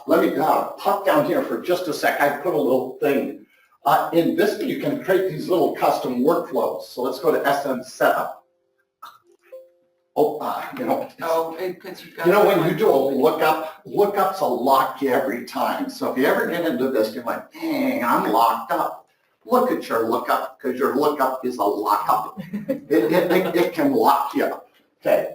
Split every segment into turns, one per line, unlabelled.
let me pop down here for just a sec. I put a little thing. In Vista, you can create these little custom workflows. So let's go to SM Setup.
Because you've got.
When you do a lookup's a lock every time. So if you ever get into this, you're like, dang, I'm locked up. Look at your lookup, because your lookup is a lockup. It can lock you up. Okay,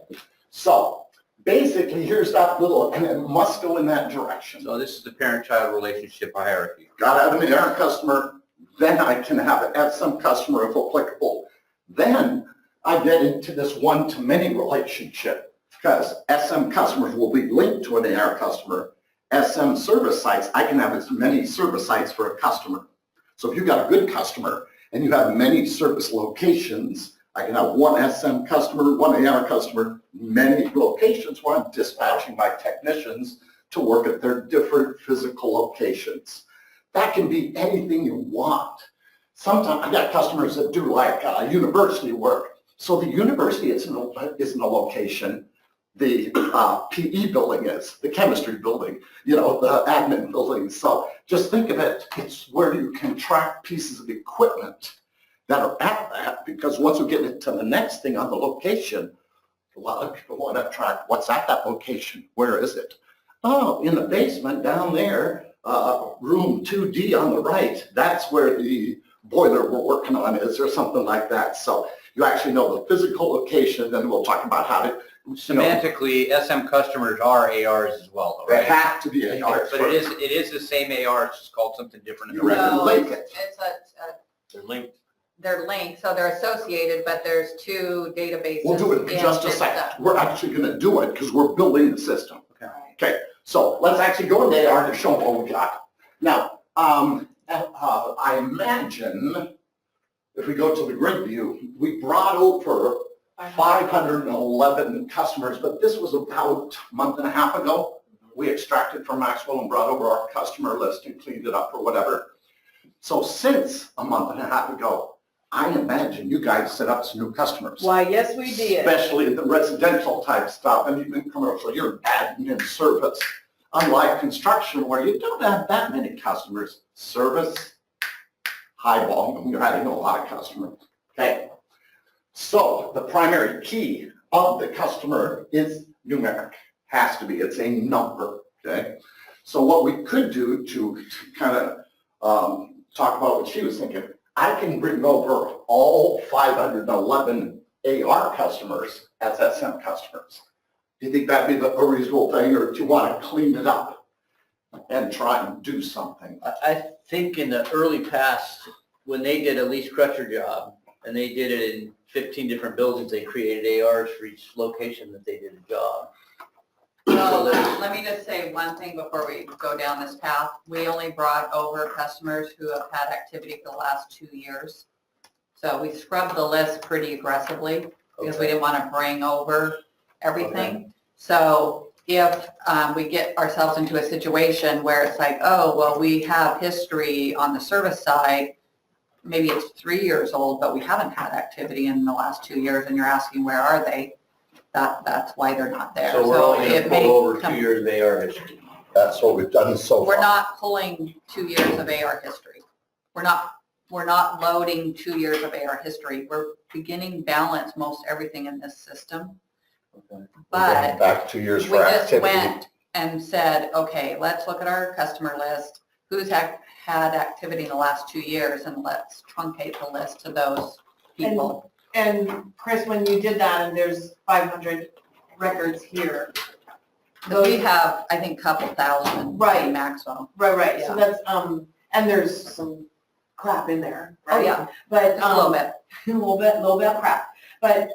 so basically here's that little, and it must go in that direction.
So this is the parent-child relationship hierarchy.
Got to have an AR customer, then I can have an SM customer if applicable. Then I get into this one-to-many relationship because SM customers will be linked to an AR customer. SM service sites, I can have as many service sites for a customer. So if you've got a good customer and you have many service locations, I can have one SM customer, one AR customer, many locations where I'm dispatching my technicians to work at their different physical locations. That can be anything you want. Sometimes I got customers that do like university work. So the university isn't a location. The PE building is, the chemistry building, the admin building. So just think of it, it's where you can track pieces of equipment that are at that, because once we get into the next thing on the location, a lot of people want to track what's at that location. Where is it? Oh, in the basement down there, room 2D on the right. That's where the boiler we're working on is, or something like that. So you actually know the physical location, then we'll talk about how to.
Semantically, SM customers are ARs as well, though,
They
right?
have to be ARs.
But it is the same AR, it's just called something different in the record.
No,
link it.
They're linked.
They're linked, so they're associated, but there's two databases.
We'll do it in just a second. We're actually going to do it because we're building the system. Okay, so let's actually go into AR to show them what we got. Now, I imagine if we go to the grid view, we brought over 511 customers, but this was about a month and a half ago. We extracted from Maxwell and brought over our customer list and cleaned it up or whatever. So since a month and a half ago, I imagine you guys set up some new customers.
Why, yes, we did.
Especially the residential type stuff and even commercial. You're adding in service. Unlike construction where you don't have that many customers. Service, high volume, you're adding a lot of customers. Okay. So the primary key of the customer is numeric. Has to be. It's a number. Okay. So what we could do to kind of talk about what she was thinking, I can bring over all 511 AR customers as SM customers. Do you think that'd be a reasonable thing, or do you want to clean it up and try and do something?
I think in the early past, when they did a lease crusher job, and they did it in 15 different buildings, they created ARs for each location that they did a job.
So let me just say one thing before we go down this path. We only brought over customers who have had activity for the last 2 years. So we scrubbed the list pretty aggressively because we didn't want to bring over everything. Okay. So if we get ourselves into a situation where it's like, oh, well, we have history on the service side, maybe it's 3 years old, but we haven't had activity in the last 2 years, and you're asking where are they? That's why they're not there.
So we're only going to pull over 2 years of AR history.
That's what we've done so far.
We're not pulling 2 years of AR history. We're not loading 2 years of AR history. We're beginning balance most everything in this system.
Okay.
But
back 2 years
we
for
just
activity.
went and said, okay, let's look at our customer list. Who's had activity in the last 2 years, and let's truncate the list to those people.
And Chris, when you did that, and there's 500 records here.
We have, I think, a couple thousand in Maxwell.
Right.
Yeah.
So that's, and there's some crap in there, right?
Oh, yeah.
But,
a little bit.
A little bit of crap. But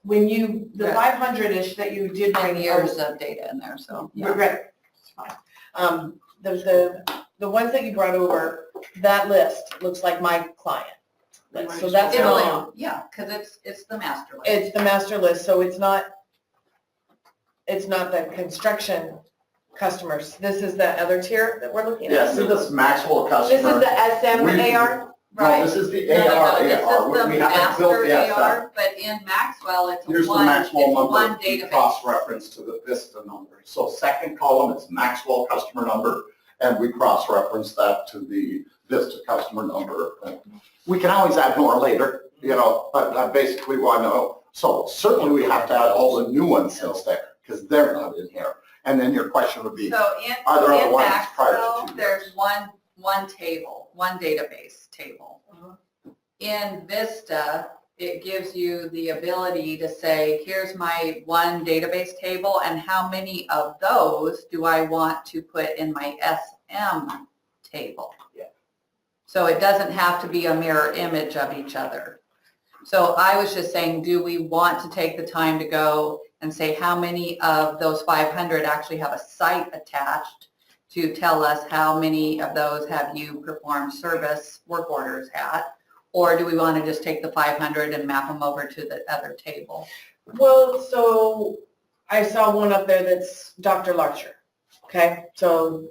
when you, the 500-ish that you did
10
bring
years of data in there, so. Yeah.
Right, it's fine. The ones that you brought over, that list looks like my client list. So that's
Yeah, because it's the master list.
it's the master list, so it's not the construction customers. This is the other tier that we're looking at.
Yeah, see this Maxwell customer.
This is the SM AR?
Right.
No, this is the
No, no,
AR,
no, this
AR.
is the
We haven't built the
master
SM.
AR, but in Maxwell, it's
Here's the
one
Maxwell number,
database.
cross-reference to the Vista number. So second column is Maxwell customer number, and we cross-reference that to the Vista customer number. We can always add more later, but I basically want to know. So certainly we have to add all the new ones since there, because they're not in here. And then your question would be,
So
are there other
in
ones prior to
Maxwell,
2 years?
there's one table, one database table. In Vista, it gives you the ability to say, here's my one database table, and how many of those do I want to put in my SM table?
Yeah.
So it doesn't have to be a mirror image of each other. So I was just saying, do we want to take the time to go and say how many of those 500 actually have a site attached to tell us how many of those have you performed service work orders at? Or do we want to just take the 500 and map them over to the other table?
Well, so I saw one up there that's Dr. Larcher, okay? So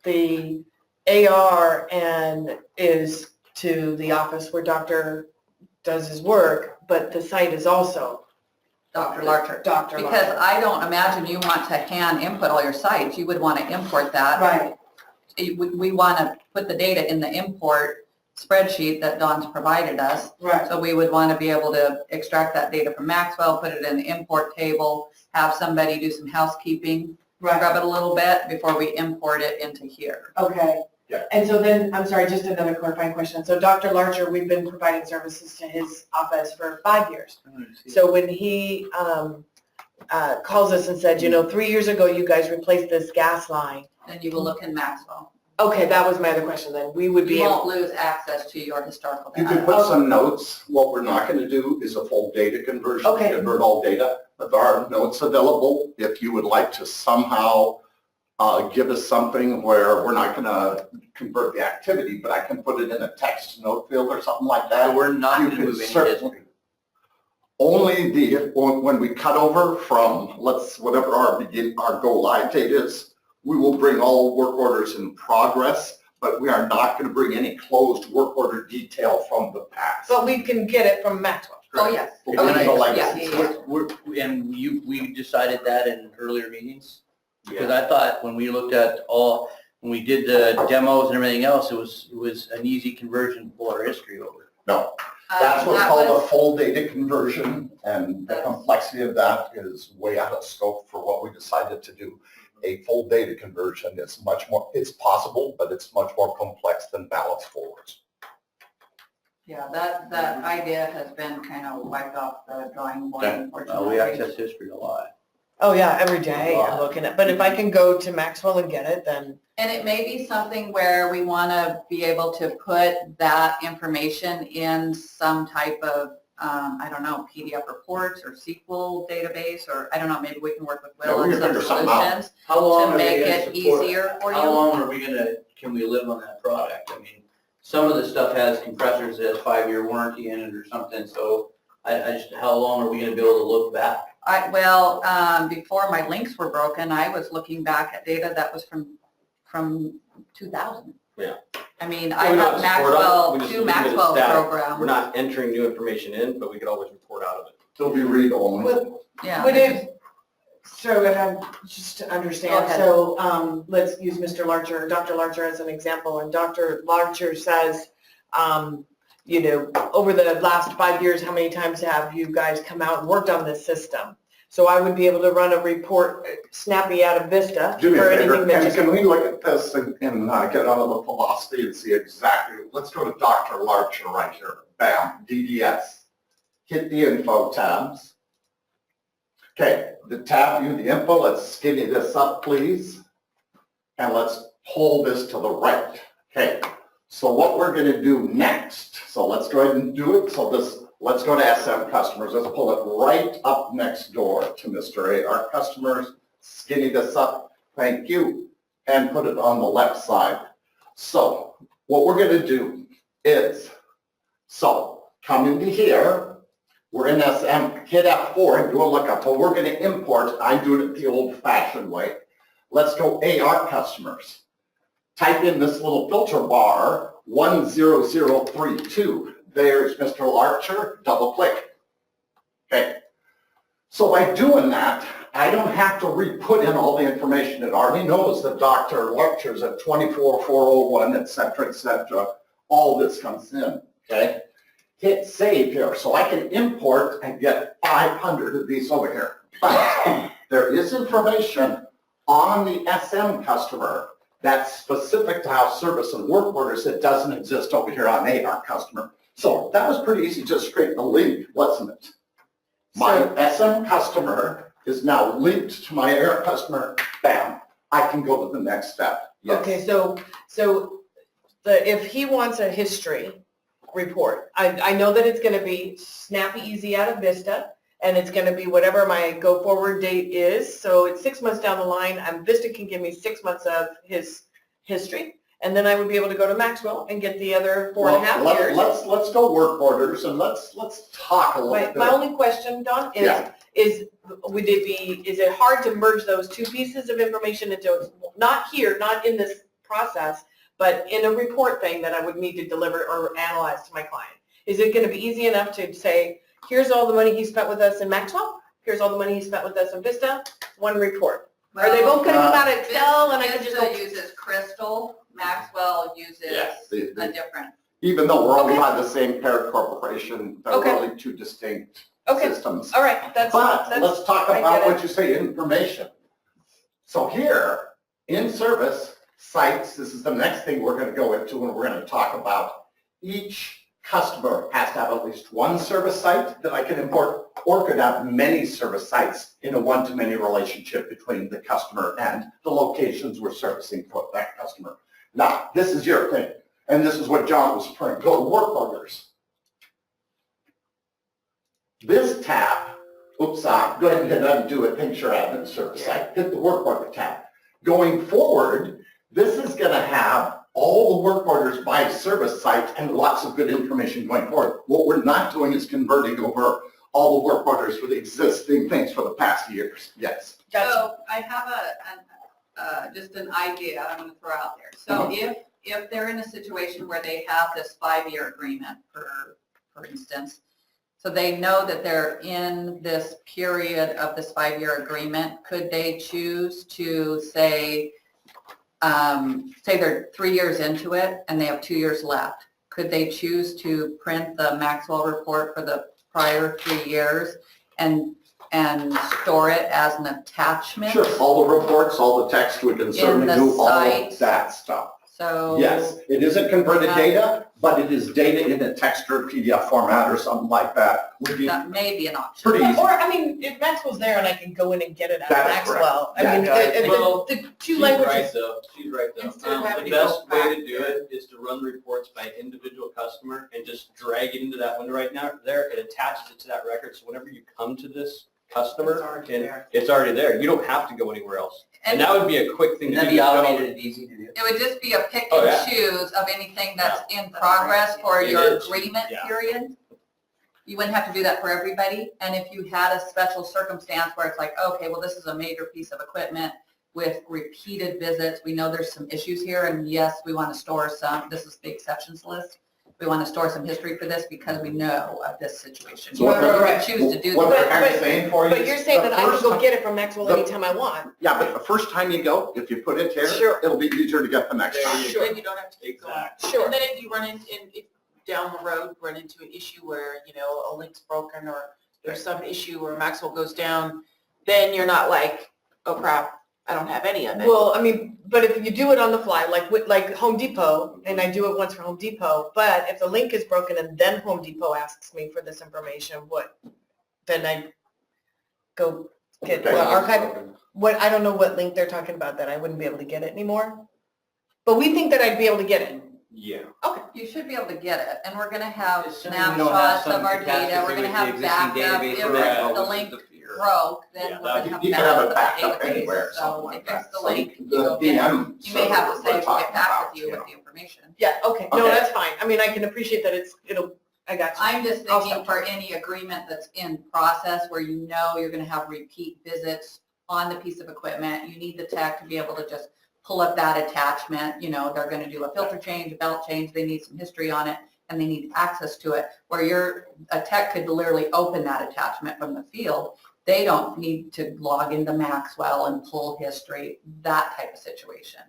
the AR and is to the office where Doctor does his work, but the site is also
Dr. Larcher.
Dr.
Because
Larcher.
I don't imagine you want to hand input all your sites. You would want to import that.
Right,
We want to put the data in the import spreadsheet that Dawn's provided us.
right.
So we would want to be able to extract that data from Maxwell, put it in the import table, have somebody do some housekeeping,
Right,
scrub it a little bit before we import it into here.
okay.
Yeah.
And so then, I'm sorry, just another clarifying question. So Dr. Larcher, we've been providing services to his office for 5 years. So when he calls us and said, 3 years ago, you guys replaced this gas line.
Then you will look in Maxwell.
Okay, that was my other question then. We would be
You
able,
won't lose access to your historical
You
data.
could put some notes. What we're not going to do is a full data conversion,
Okay.
convert all data, but there are notes available if you would like to somehow give us something where we're not going to convert the activity, but I can put it in a text note field or something like
So
that.
we're not
You
going to
could
move any
certainly-
history.
Only when we cut over from, whatever our go live date is, we will bring all work orders in progress, but we are not going to bring any closed work order detail from the past.
but we can get it from Maxwell.
Oh, yes.
We'll bring
Okay.
the
Yeah,
legacy.
yeah.
And we decided that in earlier meetings? Because I thought when we looked at when we did the demos and everything else, it was an easy conversion to pull our history over.
No, that's what's
That
called
was-
a full data conversion, and the complexity of that is way out of scope for what we decided to do. A full data conversion is it's possible, but it's much more complex than balance forwards.
Yeah, that idea has been kind of wiped off the drawing board,
Okay.
unfortunately.
We access history a lot.
Oh, yeah, every day I'm looking at, but if I can go to Maxwell and get it, then,
And it may be something where we want to be able to put that information in some type of, PDF reports or SQL database, or I don't know, maybe we can work with
Yeah,
Will
we
and
can
some
figure something out.
solutions
How long
to
are
make
they
it
gonna support?
easier for
How
you.
long can we live on that product? I mean, some of the stuff has compressors that has 5-year warranty in it or something, so how long are we gonna be able to look back?
Before my links were broken, I was looking back at data that was from 2000.
Yeah.
I mean,
Yeah,
I
we
have
don't support it. We just
two
leave it as
Maxwell
static.
programs.
We're not entering new information in, but we could always report out of it.
It'll be read only.
but,
Yeah.
but and I'm just to
Go
understand,
ahead.
so, let's use Mr. Larcher, Dr. Larcher as an example, and Dr. Larcher says, over the last 5 years, how many times have you guys come out and worked on this system? So I would be able to run a report snappy out of Vista
Do me
for
a favor,
anything that
can we look at this and get out of the philosophy and see exactly, let's go to Dr. Larcher right here. Bam, DDS. Hit the info tabs. Okay, the tab view, the info, let's skinny this up, please. And let's pull this to the right. Okay, so what we're gonna do next, so let's go ahead and do it. Let's go to SM customers. Let's pull it right up next door to Mr. AR customers. Skinny this up, thank you, and put it on the left side. So what we're gonna do is, come into here, we're in SM, hit F4 and do a lookup. Well, we're gonna import, I do it the old fashioned way. Let's go AR customers. type in this little filter bar, 10032. There's Mr. Larcher, double click. Okay. So by doing that, I don't have to re-put in all the information. It already knows that Dr. Larcher's at 24401, et cetera, et cetera. All this comes in, okay? Hit save here, so I can import and get 500 of these over here. But there is information on the SM customer that's specific to house service and work orders that doesn't exist over here on AR customer. So that was pretty easy, just create the link, wasn't it? My SM customer is now linked to my AR customer, bam, I can go to the next step. Yes.
Okay, so if he wants a history report, I know that it's gonna be snappy, easy out of Vista, and it's gonna be whatever my go forward date is, so it's 6 months down the line, Vista can give me 6 months of his history, and then I would be able to go to Maxwell and get the other 4.5 years.
Let's go work orders and let's talk a little bit.
My only question, Don, is it hard to merge those two pieces of information into, not here, not in this process, but in a report thing that I would need to deliver or analyze to my client? Is it gonna be easy enough to say, here's all the money he spent with us in Maxwell, here's all the money he spent with us in Vista, one report? Are they both gonna come out of Excel and I can just go?
Vista uses Crystal, Maxwell uses a different.
Even though we're only on the same parent corporation, they're
Okay.
really two distinct
Okay,
systems.
all right,
But let's talk
I
about
get it.
what you say, information. So here, in service sites, this is the next thing we're going to go into and we're going to talk about. Each customer has to have at least one service site that I can import, or could have many service sites in a one-to-many relationship between the customer and the locations we're servicing for that customer. Now, this is your thing, and this is what John was referring to, go to work orders. This tab, oops, go ahead and hit undo it, make sure I have it in service site. Hit the work order tab. Going forward, this is going to have all the work orders by service site and lots of good information going forward. What we're not doing is converting over all the work orders for the existing things for the past years. Yes.
Gotcha.
So I have just an idea I'm going to throw out there. So if they're in a situation where they have this 5-year agreement, for instance, so they know that they're in this period of this 5-year agreement, could they choose to say they're 3 years into it and they have 2 years left? Could they choose to print the Maxwell report for the prior 3 years and store it as an attachment?
Sure, all the reports, all the text, we can certainly
the
do all
site.
of that stuff.
So
Yes, it isn't converted data, but it is data in a text or PDF format or something like that. Would be
that may be an option.
pretty easy.
Or, I mean, if Maxwell's there and I can go in and get it out of
That is
Maxwell, I
correct.
mean, the two
She's
languages.
right though, she's right though.
Instead of having
The
to go
best way
back
to do it is to run the reports by individual customer and just drag it into that window right now. There, it attaches it to that record, so whenever you come to this customer,
It's already
and
there.
it's already there. You don't have to go anywhere else. And that would be a quick thing
And
to
that'd
do.
be
Just go-
automated and easy to do.
It would just be a pick
Oh,
and
yeah.
choose of anything that's in progress for
It
your
is.
agreement
Yeah.
period. You wouldn't have to do that for everybody. And if you had a special circumstance where it's like, okay, well, this is a major piece of equipment with repeated visits. We know there's some issues here, and yes, we want to store some, this is the exceptions list. We want to store some history for this because we know of this situation.
So what
You
they're-
can choose to do
What they're
that.
kind of saying for you
But
is
you're saying
the
that I can
first
go
time-
get it from Maxwell
the-
anytime I want?
Yeah, but the first time you go, if you put it here,
Sure.
it'll be easier to get the next
There
time.
you
Sure.
Then you don't have to keep going.
Exactly.
Sure.
And then if you run if down the road, run into an issue where, a link's broken or there's some issue where Maxwell goes down, then you're not like, oh crap, I don't have any of it.
Well, I mean, but if you do it on the fly, like Home Depot, and I do it once for Home Depot, but if the link is broken and then Home Depot asks me for this information, then I go get,
Okay.
archive, I don't know what link they're talking about that I wouldn't be able to get it anymore. But we think that I'd be able to get it.
Yeah.
You should be able to get it, and we're gonna have
Assuming we don't have
snapshots
some
of our data, we're
catastrophe
gonna
with
have
the existing
backup,
database
if
or
whatever,
the
this is
link
the fear.
broke, then
Yeah,
we're gonna have
You can have
backup
it
of
backed
the
up anywhere,
database,
something
so
like
if
that.
it's the
So
link, you
the
go get it.
DM
You may have to
server
say,
we're
get
talking
back
about,
with you
you
with
know.
the information.
Yeah, okay, no,
Okay.
that's fine. I mean, I can appreciate that I got you.
I'm just
I'll
thinking
stop
for any agreement that's in process where you know you're gonna have repeat visits on the piece of equipment, you need the tech to be able to just pull up that attachment, they're gonna do a filter change, a belt change, they need some history on it, and they need access to it, where a tech could literally open that attachment from the field. They don't need to log into Maxwell and pull history, that type of situation.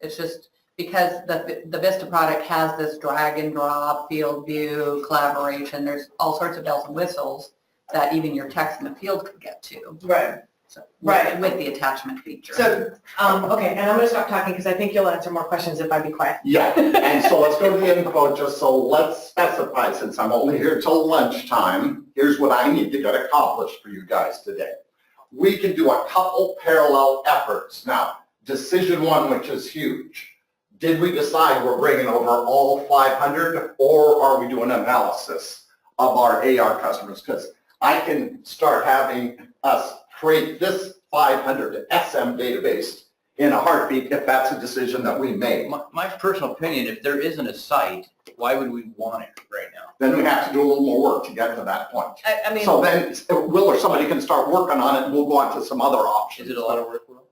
It's just because the Vista product has this drag and drop, field view, collaboration, there's all sorts of bells and whistles that even your techs in the field could get to.
Right.
So,
Right.
With the attachment feature.
So, okay, and I'm gonna stop talking because I think you'll answer more questions if I be quiet.
Yeah, and so let's go to the info, just so let's specify, since I'm only here till lunchtime, here's what I need to get accomplished for you guys today. We can do a couple parallel efforts. Now, decision one, which is huge. Did we decide we're bringing over all 500, or are we doing analysis of our AR customers? Because I can start having us create this 500 SM database in a heartbeat if that's a decision that we make.
My personal opinion, if there isn't a site, why would we want it right now?
Then we have to do a little more work to get to that point.
I mean,
So then Will or somebody can start working on it and we'll go on to some other options.
Is it a lot of work, Will?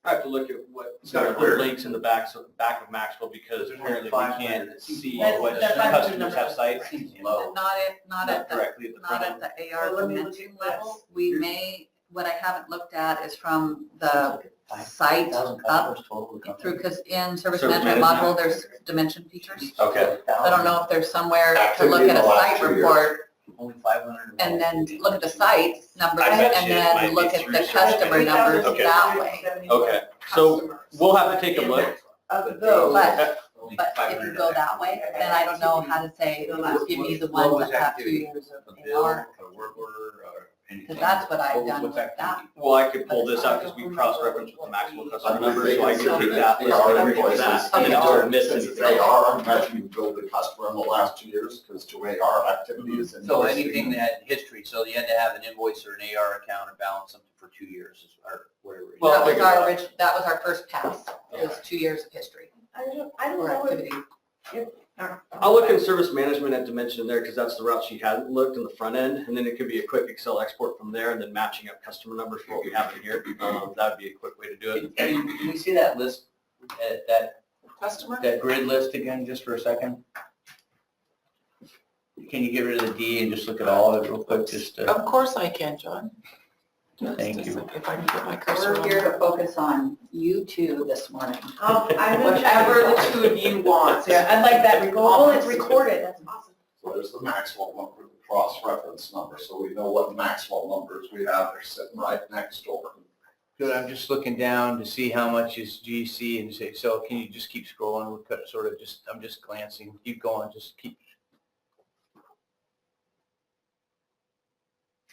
I have to look at what,
It's gotta
the
clear.
links in the back of Maxwell, because apparently we can't see what
That 500
customers
number
have
is
sites.
Seems
And
low.
not at the
directly at the
not
front
at
end.
the AR
Well, let me look
dimension
at
level.
this.
We may, what I haven't looked at is from the site up through, because in service
Service
management
management.
module, there's dimension features.
Okay.
I don't know if there's somewhere to
Activity
look
in
at
the
a
last
site
2 years.
report
Only 500.
and then look at the site numbers
I bet
and
you it might
then
be
look at
through
the
service
customer numbers
Okay.
that way.
Okay, so we'll have to take a look.
Of those.
But if you go that way, then I don't know how to say, give me the ones that have 2 years of AR,
A work order or anything?
because that's what I've
What-
done
what's
with that.
activity?
Well, I could pull this out because we cross-reference with the Maxwell customer
I'm
number,
just
so I
thinking
could take
since
that
they
list
are
and
invoices,
that, and then don't miss
since
anything.
they are, I'm imagining you build the customer in the last 2 years, because to AR activity is.
So
invoicing.
anything that history, so you had to have an invoice or an AR account or balance something for 2 years or whatever.
Well,
That was
think
our
about it.
that was our first pass, it was 2 years of history
I don't
or
know if
activity.
I'll look in service management at dimension there because that's the route she hadn't looked in the front end. And then it could be a quick Excel export from there and then matching up customer numbers for what we have in here. That would be a quick way to do it.
Can we see that list,
Customer?
that grid list again, just for a second? Can you get rid of the D and just look at all of it real quick, just
Of course I can, John.
Thank you.
If I can get my cursor
We're
on.
here to focus on you two this morning.
Whatever the two of you want.
Yeah, I'd like that, oh, it's recorded, that's awesome.
So there's the Maxwell number, the cross-reference number, so we know what Maxwell numbers we have, they're sitting right next door.
Good, I'm just looking down to see how much is GC and say, so can you just keep scrolling, we'll cut sort of just, I'm just glancing, keep going, just keep.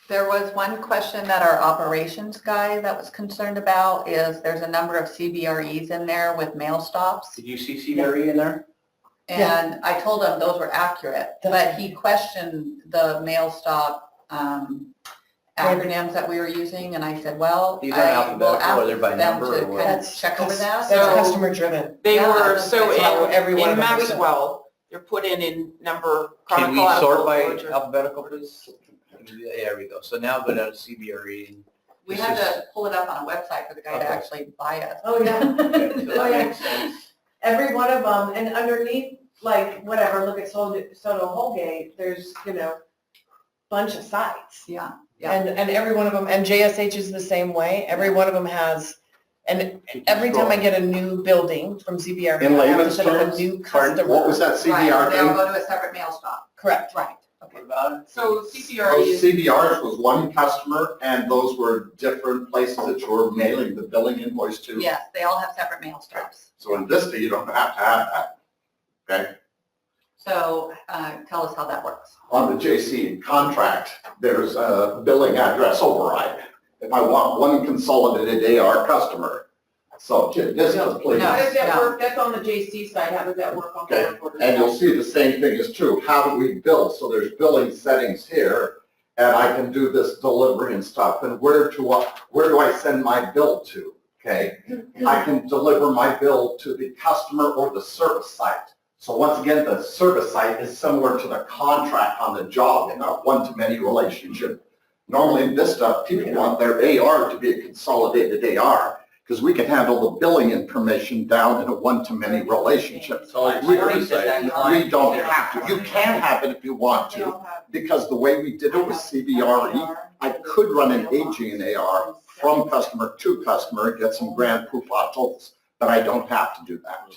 There was one question that our operations guy that was concerned about is there's a number of CBREs in there with mail stops.
Did you see CBRE in there?
And I told him those were accurate, but he questioned the mail stop acronyms that we were using, and I said, well,
These are
I will
alphabetical, or they're by
ask them
number,
to
or what?
kind of check over that.
That's
So-
customer driven.
They
Yeah,
were,
that's
so
how every one
in
of them is.
Maxwell, they're put in number
Can we
chronological
sort by
order.
alphabetical, please? Yeah, there we go, so now go down to CBRE and.
We
this
had
is-
to pull it up on a website for the guy to
Okay.
actually buy it.
Oh, yeah.
Okay, so
Oh,
that
yeah.
makes sense.
Every one of them, and underneath, like, whatever, look at Soto Holgate, there's, bunch of sites.
Yeah, yeah.
And every one of them, and JSH is the same way, every one of them has, and every time I get a new building from CBR,
In
I have to
layman's
set up a
terms,
new
pardon,
customer.
what was that
Right,
CBR
they'll
thing?
go to a separate mail stop.
Correct.
Right, okay.
What about it?
So
Those
CCRE is,
CBRs was one customer, and those were different places that you were mailing the billing invoice to.
Yes, they all have separate mail stops.
So in Vista, you don't have to have that, okay?
So tell us how that works.
On the JC contract, there's a billing address override. If I want one consolidated AR customer, so Vista, please.
No.
How does that work? That's on the JC side, how does that work on the
Okay,
work order?
and you'll see the same thing is true. How do we bill? So there's billing settings here, and I can do this delivery and stuff. And where do I send my bill to? Okay, I can deliver my bill to the customer or the service site. So once again, the service site is similar to the contract on the job in a one-to-many relationship. Normally in Vista, people want their AR to be a consolidated AR. Because we can handle the billing information down in a one-to-many relationship.
So I
We-
already said that client.
We don't have to. You can have it if you want to, because the way we did it with CBRE, I could run an AG and AR from customer to customer and get some grand poufs, but I don't have to do that.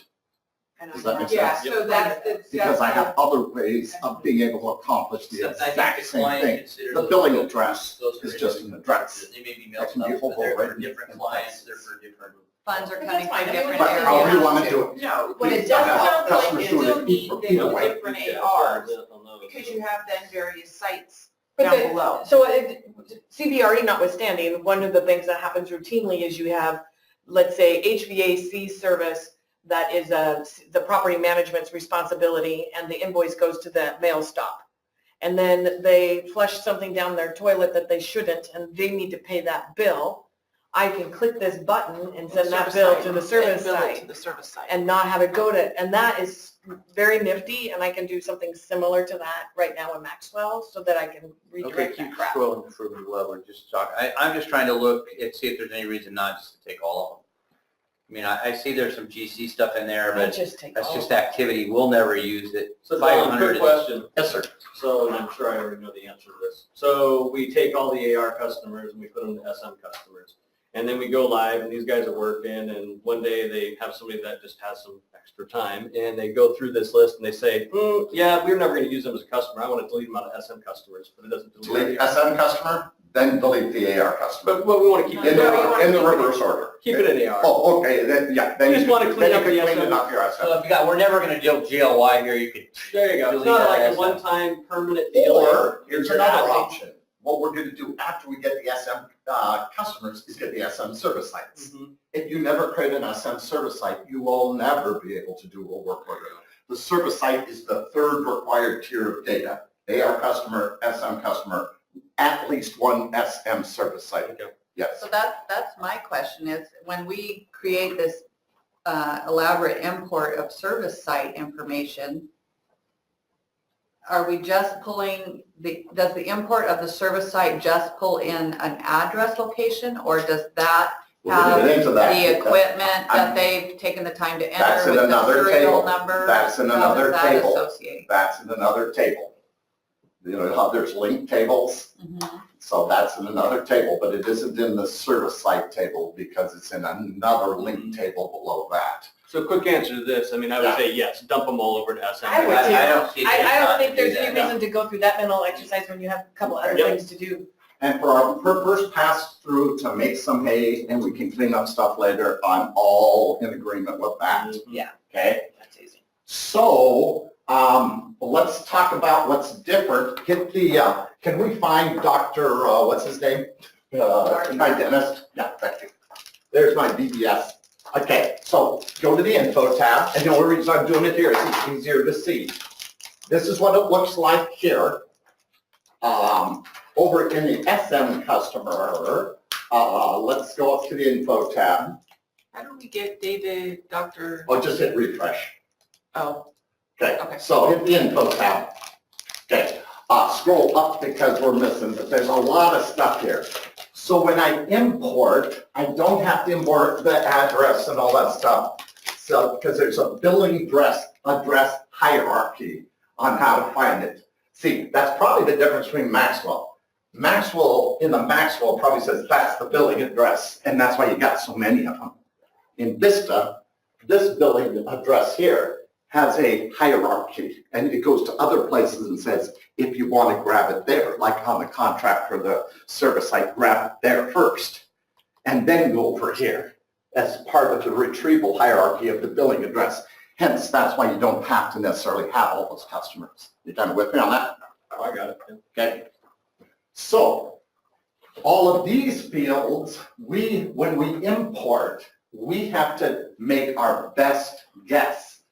Does that make
Yeah,
sense?
so that's the.
Because I have other ways of being able to accomplish the
Except I think
exact
the
same
client
thing.
considers
The
those-
billing
those-
address
those
is
are
just an address.
They may be
That
mailed
can be
out, but they're for
overwritten
different
in
clients,
place.
they're for different.
Funds are
But
coming
that's fine.
from
I mean,
different
But
areas.
however you want to do it.
No,
But
it
it
does
doesn't
sound like
customers
you
doing it
still need
either
the
way.
different ARs, because you have then various sites
But
down
the-
below.
So CBRE notwithstanding, one of the things that happens routinely is you have, let's say, HVAC service that is the property management's responsibility, and the invoice goes to the mail stop. And then they flush something down their toilet that they shouldn't, and they need to pay that bill. I can click this button and send that bill to the service
And bill it
site
to the service site.
and not have it go to, and that is very nifty, and I can do something similar to that right now in Maxwell, so that I can
Okay,
redirect
keep
that crap.
scrolling for me while we're just talking. I'm just trying to look and see if there's any reason not just to take all of them. I mean, I see there's some GC stuff in there,
I
but
just take
that's
all
just
of it.
activity. We'll never use it.
So Don,
500
quick question.
Yes, sir.
So, and I'm sure I already know the answer to this. So we take all the AR customers and we put them to SM customers. And then we go live and these guys are working and one day they have somebody that just has some extra time and they go through this list and they say, yeah, we're never going to use them as a customer. I want to delete them out of SM customers, but it doesn't delete
Delete SM customer, then delete the AR customer.
But we want to keep
In
it.
the reverse order.
Keep it in AR.
Oh, okay, then, yeah, then
We
you
just want to clean up
then you
the
can clean
SM.
it up your SM.
So if you got, we're never gonna do GLY here, you could.
There you go. It's
delete
not
that
like a
SM.
one-time permanent deal.
Or, here's
You're
another
adding-
option. What we're gonna do after we get the SM customers is get the SM service sites.
Mhm.
If you never create an SM service site, you will never be able to do a work order. The service site is the third required tier of data. AR customer, SM customer, at least one SM service site.
Okay.
Yes.
So that's my question is, when we create this elaborate import of service site information, are we just pulling does the import of the service site just pull in an address location, or does that
We'll
have
get into that.
the equipment
I'm-
that they've taken the time to
That's
enter
in
with the
another
serial
table.
number?
That's in
How
another
does that
table.
associate?
That's in another table. You know how there's link tables?
Mhm.
So that's in another table, but it isn't in the service site table because it's in another link table below that.
So quick answer to this, I mean, I would say yes, dump them all over to SM.
I would too.
I don't see.
I don't think
to
there's
do
any
that.
reason to go through that mental exercise when you have a couple other
Yep.
things to do.
And for our first pass through to make some hay and we can clean up stuff later, I'm all in agreement with that,
Yeah,
okay?
that's easy.
So, let's talk about what's different. Hit the, can we find Dr., what's his name? My dentist? Yeah, thank you. There's my BBS. Okay, so go to the info tab, and the only reason I'm doing it here is it's easier to see. This is what it looks like here. Over in the SM customer, let's go up to the info tab.
How do we get David, Dr.?
I'll just hit refresh.
Oh,
Okay,
Okay.
so hit the info tab. Okay, scroll up because we're missing, but there's a lot of stuff here. So when I import, I don't have to import the address and all that stuff. So, because there's a billing address hierarchy on how to find it. See, that's probably the difference between Maxwell. In the Maxwell probably says that's the billing address, and that's why you got so many of them. In Vista, this billing address here has a hierarchy, and it goes to other places and says, if you want to grab it there, like on the contract for the service site, grab it there first, and then go over here as part of the retrieval hierarchy of the billing address. Hence, that's why you don't have to necessarily have all those customers. You done with me on that?
Oh, I got it.
Okay. So, all of these fields, when we import, we have to make our best guess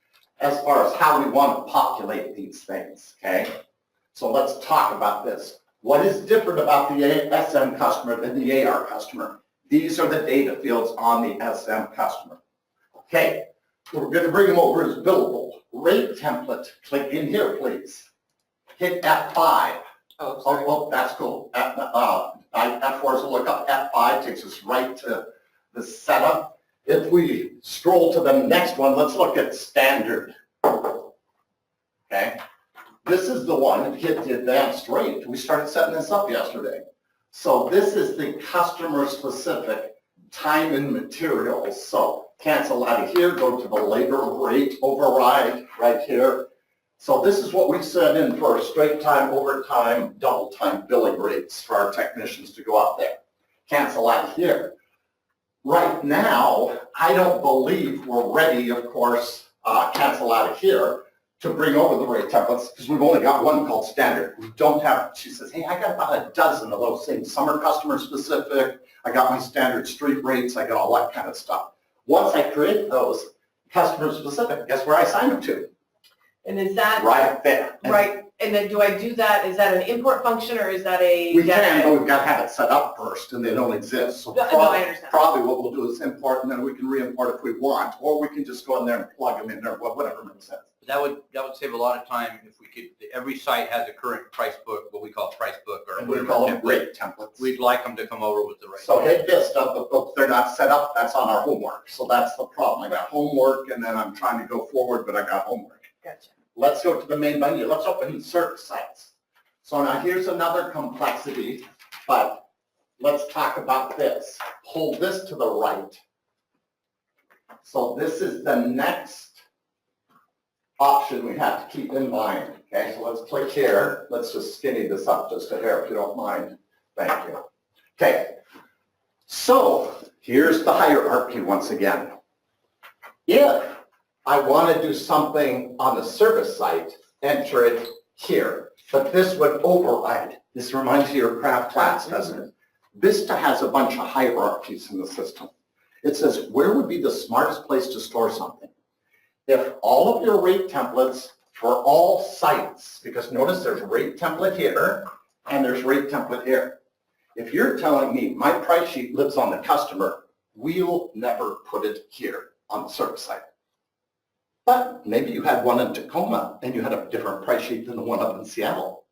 as far as how we want to populate these things, okay? So let's talk about this. What is different about the SM customer than the AR customer? These are the data fields on the SM customer. Okay, we're going to bring them over as billable. Rate template, click in here, please. Hit F5.
oh, sorry.
Oh, that's cool. F4 is a lookup. F5 takes us right to the setup. If we scroll to the next one, let's look at standard. Okay, this is the one that hit the advanced rate. We started setting this up yesterday. So this is the customer specific time and materials. So cancel out of here, go to the labor rate override right here. So this is what we set in for straight time, overtime, double time billing rates for our technicians to go out there. Cancel out of here. Right now, I don't believe we're ready, of course, cancel out of here to bring over the rate templates because we've only got one called standard. We don't have, she says, hey, I got about a dozen of those things. Some are customer specific. I got my standard street rates. I got all that kind of stuff. Once I create those customer specific, guess where I sign them to?
And is that,
Right there. And
right, and then do I do that, is that an import function or is that a?
we can, but we've got to have it set up first and they don't exist. So
No, I understand.
probably what we'll do is import and then we can re-import if we want, or we can just go in there and plug them in there, whatever makes sense.
That would save a lot of time if we could, every site has a current price book, what we call price book or
And we
whatever
call them
template.
rate templates.
We'd like them to come over with the rate.
So hit this stuff, but they're not set up, that's on our homework. So that's the problem. I got homework and then I'm trying to go forward, but I got homework.
Gotcha.
Let's go to the main menu. Let's open service sites. So now here's another complexity, but let's talk about this. Pull this to the right. So this is the next option we have to keep in mind. Okay, so let's click here. Let's just skinny this up just a hair if you don't mind. Thank you. Okay, so here's the hierarchy once again. If I want to do something on the service site, enter it here. But this would override. This reminds you of craft class, doesn't it? Vista has a bunch of hierarchies in the system. It says, where would be the smartest place to store something? If all of your rate templates for all sites, because notice there's rate template here and there's rate template here. If you're telling me my price sheet lives on the customer, we'll never put it here on the service site. But maybe you had one in Tacoma and you had a different price sheet than the one up in Seattle.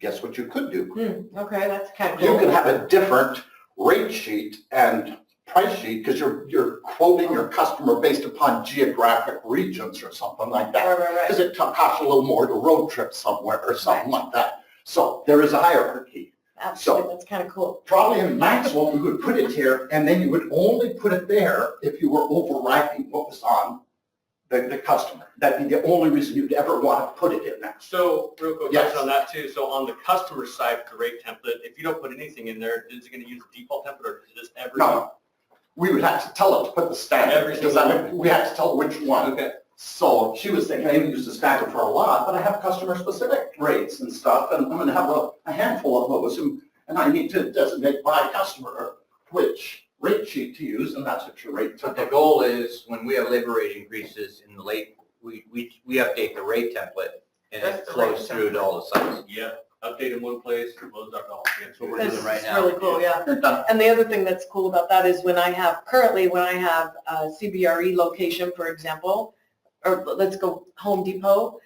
Guess what you could do?
Okay, that's kind of
You
cool.
could have a different rate sheet and price sheet because you're quoting your customer based upon geographic regions or something like that.
Right.
Because it costs a little more to road trip somewhere or something like that. So there is a hierarchy.
Absolutely, that's kind of cool.
Probably in Maxwell, we would put it here and then you would only put it there if you were overriding what was on the customer. That'd be the only reason you'd ever want to put it in there.
So real quick,
Yes.
touch on that too. So on the customer side for the rate template, if you don't put anything in there, is it going to use the default template or is it just every?
No, we would have to tell it to put the standard,
Every
because
single
I mean, we have to tell which one.
Okay.
So she was thinking, I even use the standard for a lot, but I have customer specific rates and stuff, and I'm gonna have a handful of those, and I need to designate by customer which rate sheet to use, and that's what your rate
But the
template.
goal is when we have labor rate increases in the late, we update the rate template and it
That's the rate
flows through to all the sites.
Yeah, update in one place, close out all.
That's what we're
This
doing right
is
now.
really cool, yeah.
You're done.
And the other thing that's cool about that is when I have a CBRE location, for example, or let's go Home Depot,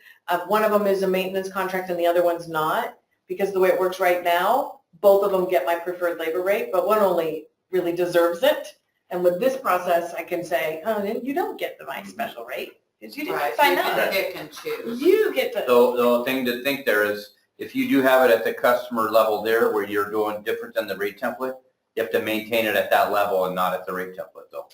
one of them is a maintenance contract and the other one's not, because the way it works right now, both of them get my preferred labor rate, but one only really deserves it. And with this process, I can say, oh, then you don't get my special rate, because you
Right,
didn't
so
sign
you can
up.
pick and choose.
You get to,
So the thing to think there is, if you do have it at the customer level there where you're doing different than the rate template, you have to maintain it at that level and not at the rate template though.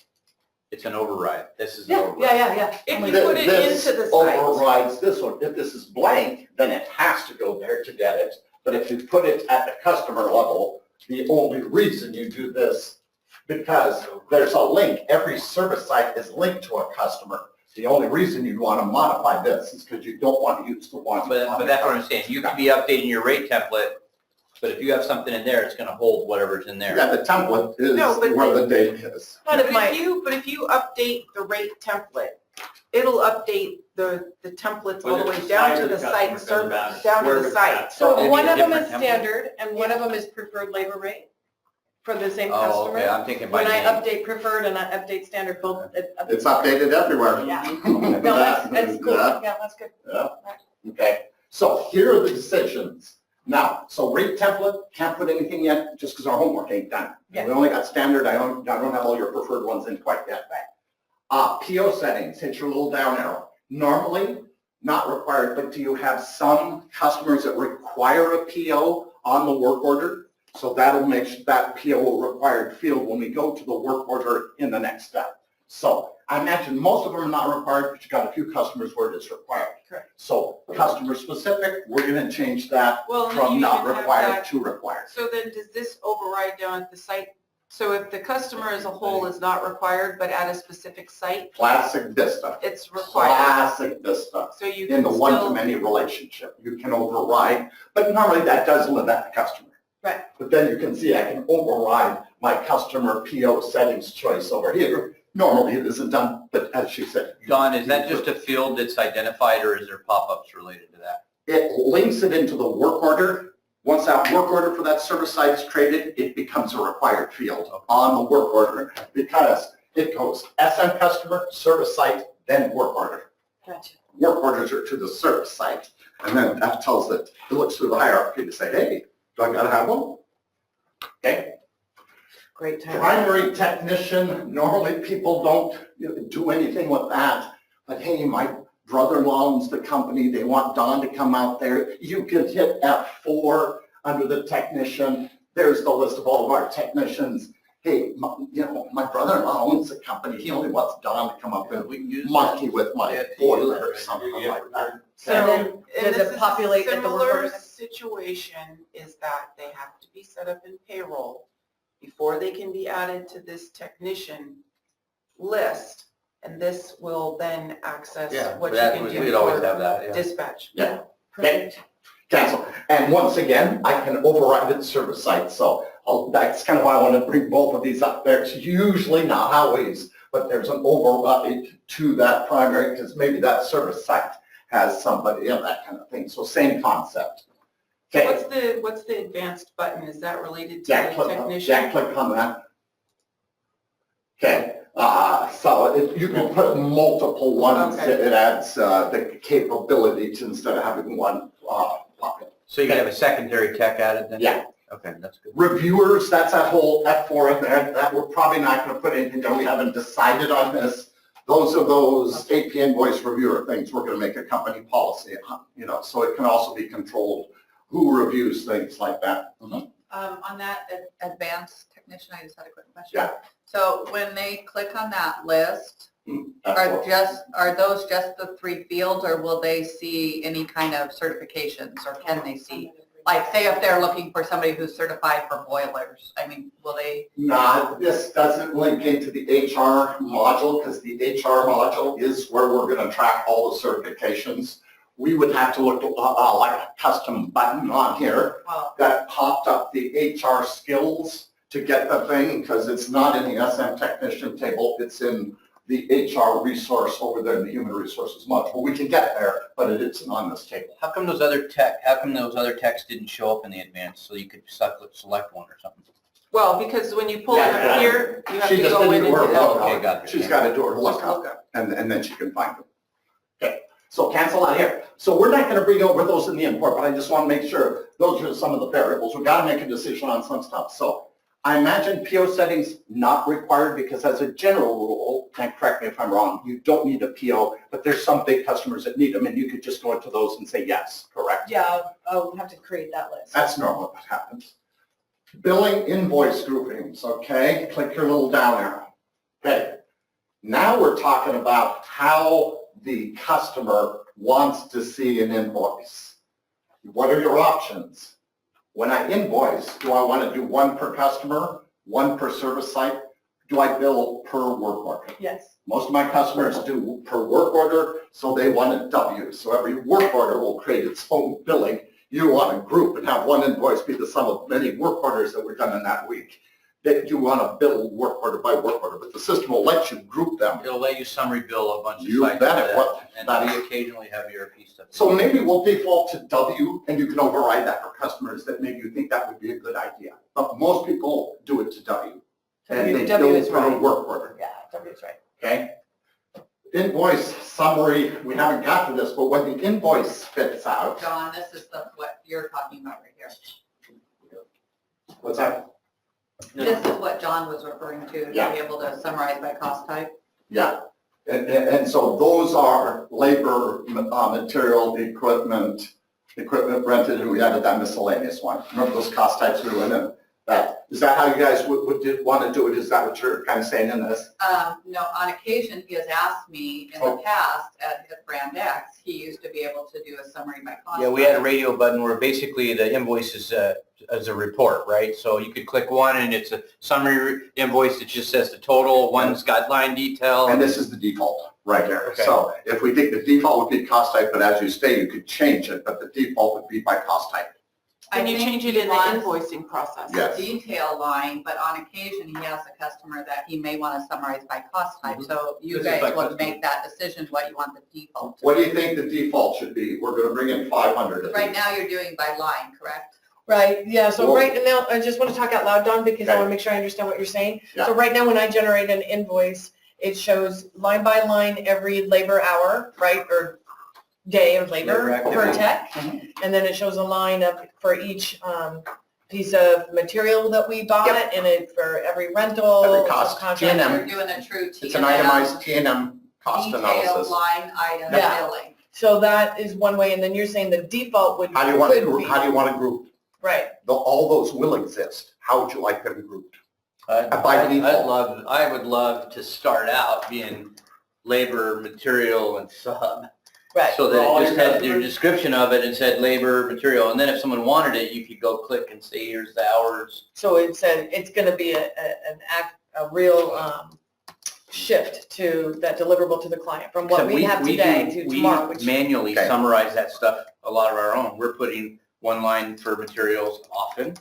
It's an override. This is an
yeah,
override.
yeah.
If you
Th-
put it
this
into the site.
overrides this one. If this is blank, then it has to go there to get it. But if you put it at the customer level, the only reason you do this, because there's a link, every service site is linked to a customer. The only reason you want to modify this is because you don't want to use the one.
But that's what I'm saying. You could be updating your rate template, but if you have something in there, it's gonna hold whatever's in there.
Yeah, the template is
No, but
where the date is.
But if my,
But if you update the rate template, it'll update the templates all the way down to the site server, down to the site.
so
Maybe
one
a
of them is
different template?
standard and one of them is preferred labor rate for the same
Oh,
customer.
okay, I'm thinking by
When I
name.
update preferred and I update standard, both.
It's updated everywhere.
Yeah. No, that's cool.
Yeah.
Yeah, that's good.
Okay, so here are the decisions Now, so rate template, can't put anything yet just because our homework ain't done.
Yeah.
We only got standard, I don't have all your preferred ones in quite yet. PO settings, hit your little down arrow. Normally, not required, but do you have some customers that require a PO on the work order? So that'll make that PO a required field when we go to the work order in the next step. So I imagine most of them are not required, but you got a few customers where it is required.
Correct.
So customer specific, we're gonna change that
Well, and then
from
you
not
even have
required
that-
to required.
So then does this override down at the site? So if the customer as a whole is not required, but at a specific site,
Classic Vista,
it's required?
classic Vista.
So you
In
can
the
still.
one-to-many relationship, you can override, but normally that does limit the customer.
Right.
But then you can see I can override my customer PO settings choice over here. Normally it isn't done, but as she said.
Don, is that just a field that's identified or is there pop-ups related to that?
It links it into the work order. Once that work order for that service site is created, it becomes a required field on the work order because it goes SM customer, service site, then work order.
Gotcha.
Work orders are to the service site. And then that tells it, it looks through the hierarchy to say, hey, do I gotta have one? Okay.
Great time.
Primary technician, normally people don't do anything with that. But hey, my brother-in-law owns the company, they want Don to come out there. You can hit F4 under the technician. There's the list of all of our technicians. Hey, my brother-in-law owns the company, he only wants Don to come up and
We can use
monkey with my
Yeah,
boiler or
yeah,
something
yeah.
like that.
So then,
and
does
this
it
is
populate
a
at the work
similar
order?
situation is that they have to be set up in payroll before they can be added to this technician list. And this will then access
Yeah,
what you
that,
can
we'd
do
always
for
have that, yeah.
dispatch.
Yeah.
Perfect.
Cancel. And once again, I can override it service site. So that's kind of why I want to bring both of these up there. It's usually not always, but there's an override to that primary because maybe that service site has somebody in that kind of thing. So same concept. Okay.
What's the advanced button? Is that related to
Yeah,
the
click,
technician?
click on that. Okay. So you can put multiple ones.
Okay.
It adds the capability to instead of having one pocket.
So you can have a secondary tech added then?
Yeah.
Okay, that's good.
Reviewers, that's that whole F4 in there, that we're probably not going to put anything there, we haven't decided on this. Those are those AP invoice reviewer things, we're going to make a company policy, so it can also be controlled who reviews things like that.
On that advanced technician, I just had a quick question.
Yeah.
So when they click on that list,
F4.
are those just the 3 fields, or will they see any kind of certifications, or can they see? Like, say if they're looking for somebody who's certified for boilers, I mean, will they?
Nah, this doesn't link into the HR module, because the HR module is where we're going to track all the certifications. We would have to look at like a custom button on here
Well,
that popped up the HR skills to get the thing, because it's not in the SM technician table, it's in the HR resource over there in the human resources module. We can get there, but it isn't on this table.
How come those other techs didn't show up in the advanced so you could select one or something?
Well, because when you pull it
Yeah.
up here, you have
She
to
just
go in
didn't
and
do her
do
lookup.
Okay, got it.
She's got to do her
Just
lookup,
lookup.
and then she can find them. Okay, so cancel out here. So we're not going to bring over those in the import, but I just want to make sure those are some of the variables. We've got to make a decision on some stuff. So I imagine PO settings not required because as a general rule, and correct me if I'm wrong, you don't need a PO, but there's some big customers that need them and you could just go into those and say yes, correct?
Yeah, I'll have to create that list.
That's normally what happens. Billing invoice groupings, okay? Click your little down arrow. Okay. Now we're talking about how the customer wants to see an invoice. What are your options? When I invoice, do I want to do one per customer, one per service site? Do I bill per work order?
Yes.
Most of my customers do per work order, so they want a W. So every work order will create its own billing. You want to group and have one invoice be the sum of many work orders that were done in that week. That you want to bill work order by work order, but the system will let you group them.
It'll let you summary bill a bunch of
You
sites.
bet
like
it
that,
will.
And
That
we
is-
occasionally have ERP stuff.
So maybe we'll default to W and you can override that for customers that maybe you think that would be a good idea. But most people do it to W. And they
W
bill
is
per
right.
work order,
Yeah, W is right.
okay? Invoice summary, we haven't got to this, but when the invoice spits out,
John, this is what you're talking about right here.
What's that?
This is what John was referring to be
Yeah.
able to summarize by cost type.
Yeah. And so those are labor, material, equipment rented, and we added that miscellaneous one. Remember those cost types we went in? Is that how you guys would want to do it? Is that what you're kind of saying in this?
No, on occasion, he has asked me in the past at Brand X, he used to be able to do a summary by cost.
Yeah, we had a
type.
radio button where basically the invoice is as a report, right? So you could click one and it's a summary invoice that just says the total, one's got line detail.
And this is the default right here.
Okay.
So if we think the default would be cost type, but as you say, you could change it, but the default would be by cost type.
I
Can you
think
change it
he
in the
wants
invoicing process?
Yes.
detail line, but on occasion, he has a customer that he may want to summarize by cost type. So you
This is by
guys will
customer.
make that decision what you want the default to
What do
be.
you think the default should be? We're going to bring in 500 of
Right
these.
now, you're doing by line, correct?
Right, yeah, so
Well-
right now, I just want to talk out loud, Don, because I
Okay.
want to make sure I understand what you're saying.
Yeah.
So right now, when I generate an invoice, it shows line by line every labor hour, right, or day of labor
Labor
per
activity.
tech.
Mhm.
And then it shows a line of, for each piece of material that we bought, and it for every rental,
Every cost,
subcontract.
T&M.
You're doing a true
It's an
T&M,
itemized T&M cost
detailed
analysis.
line item
Yeah.
billing.
So that is one way, and then you're saying the default would,
How do you want to
could
group?
be,
How do you want to group?
right,
All those will exist. How would you like them grouped? By default.
I would love to start out being labor, material, and sub.
right.
So that
All
it just
your
had your
customers?
description of it and said labor, material, and then if someone wanted it, you could go click and say, here's the hours.
So it said it's gonna be a real shift to that deliverable to the client from what
Except
we have today to tomorrow,
We
which,
manually
Okay.
summarize that stuff, a lot of our own. We're putting one line for materials often.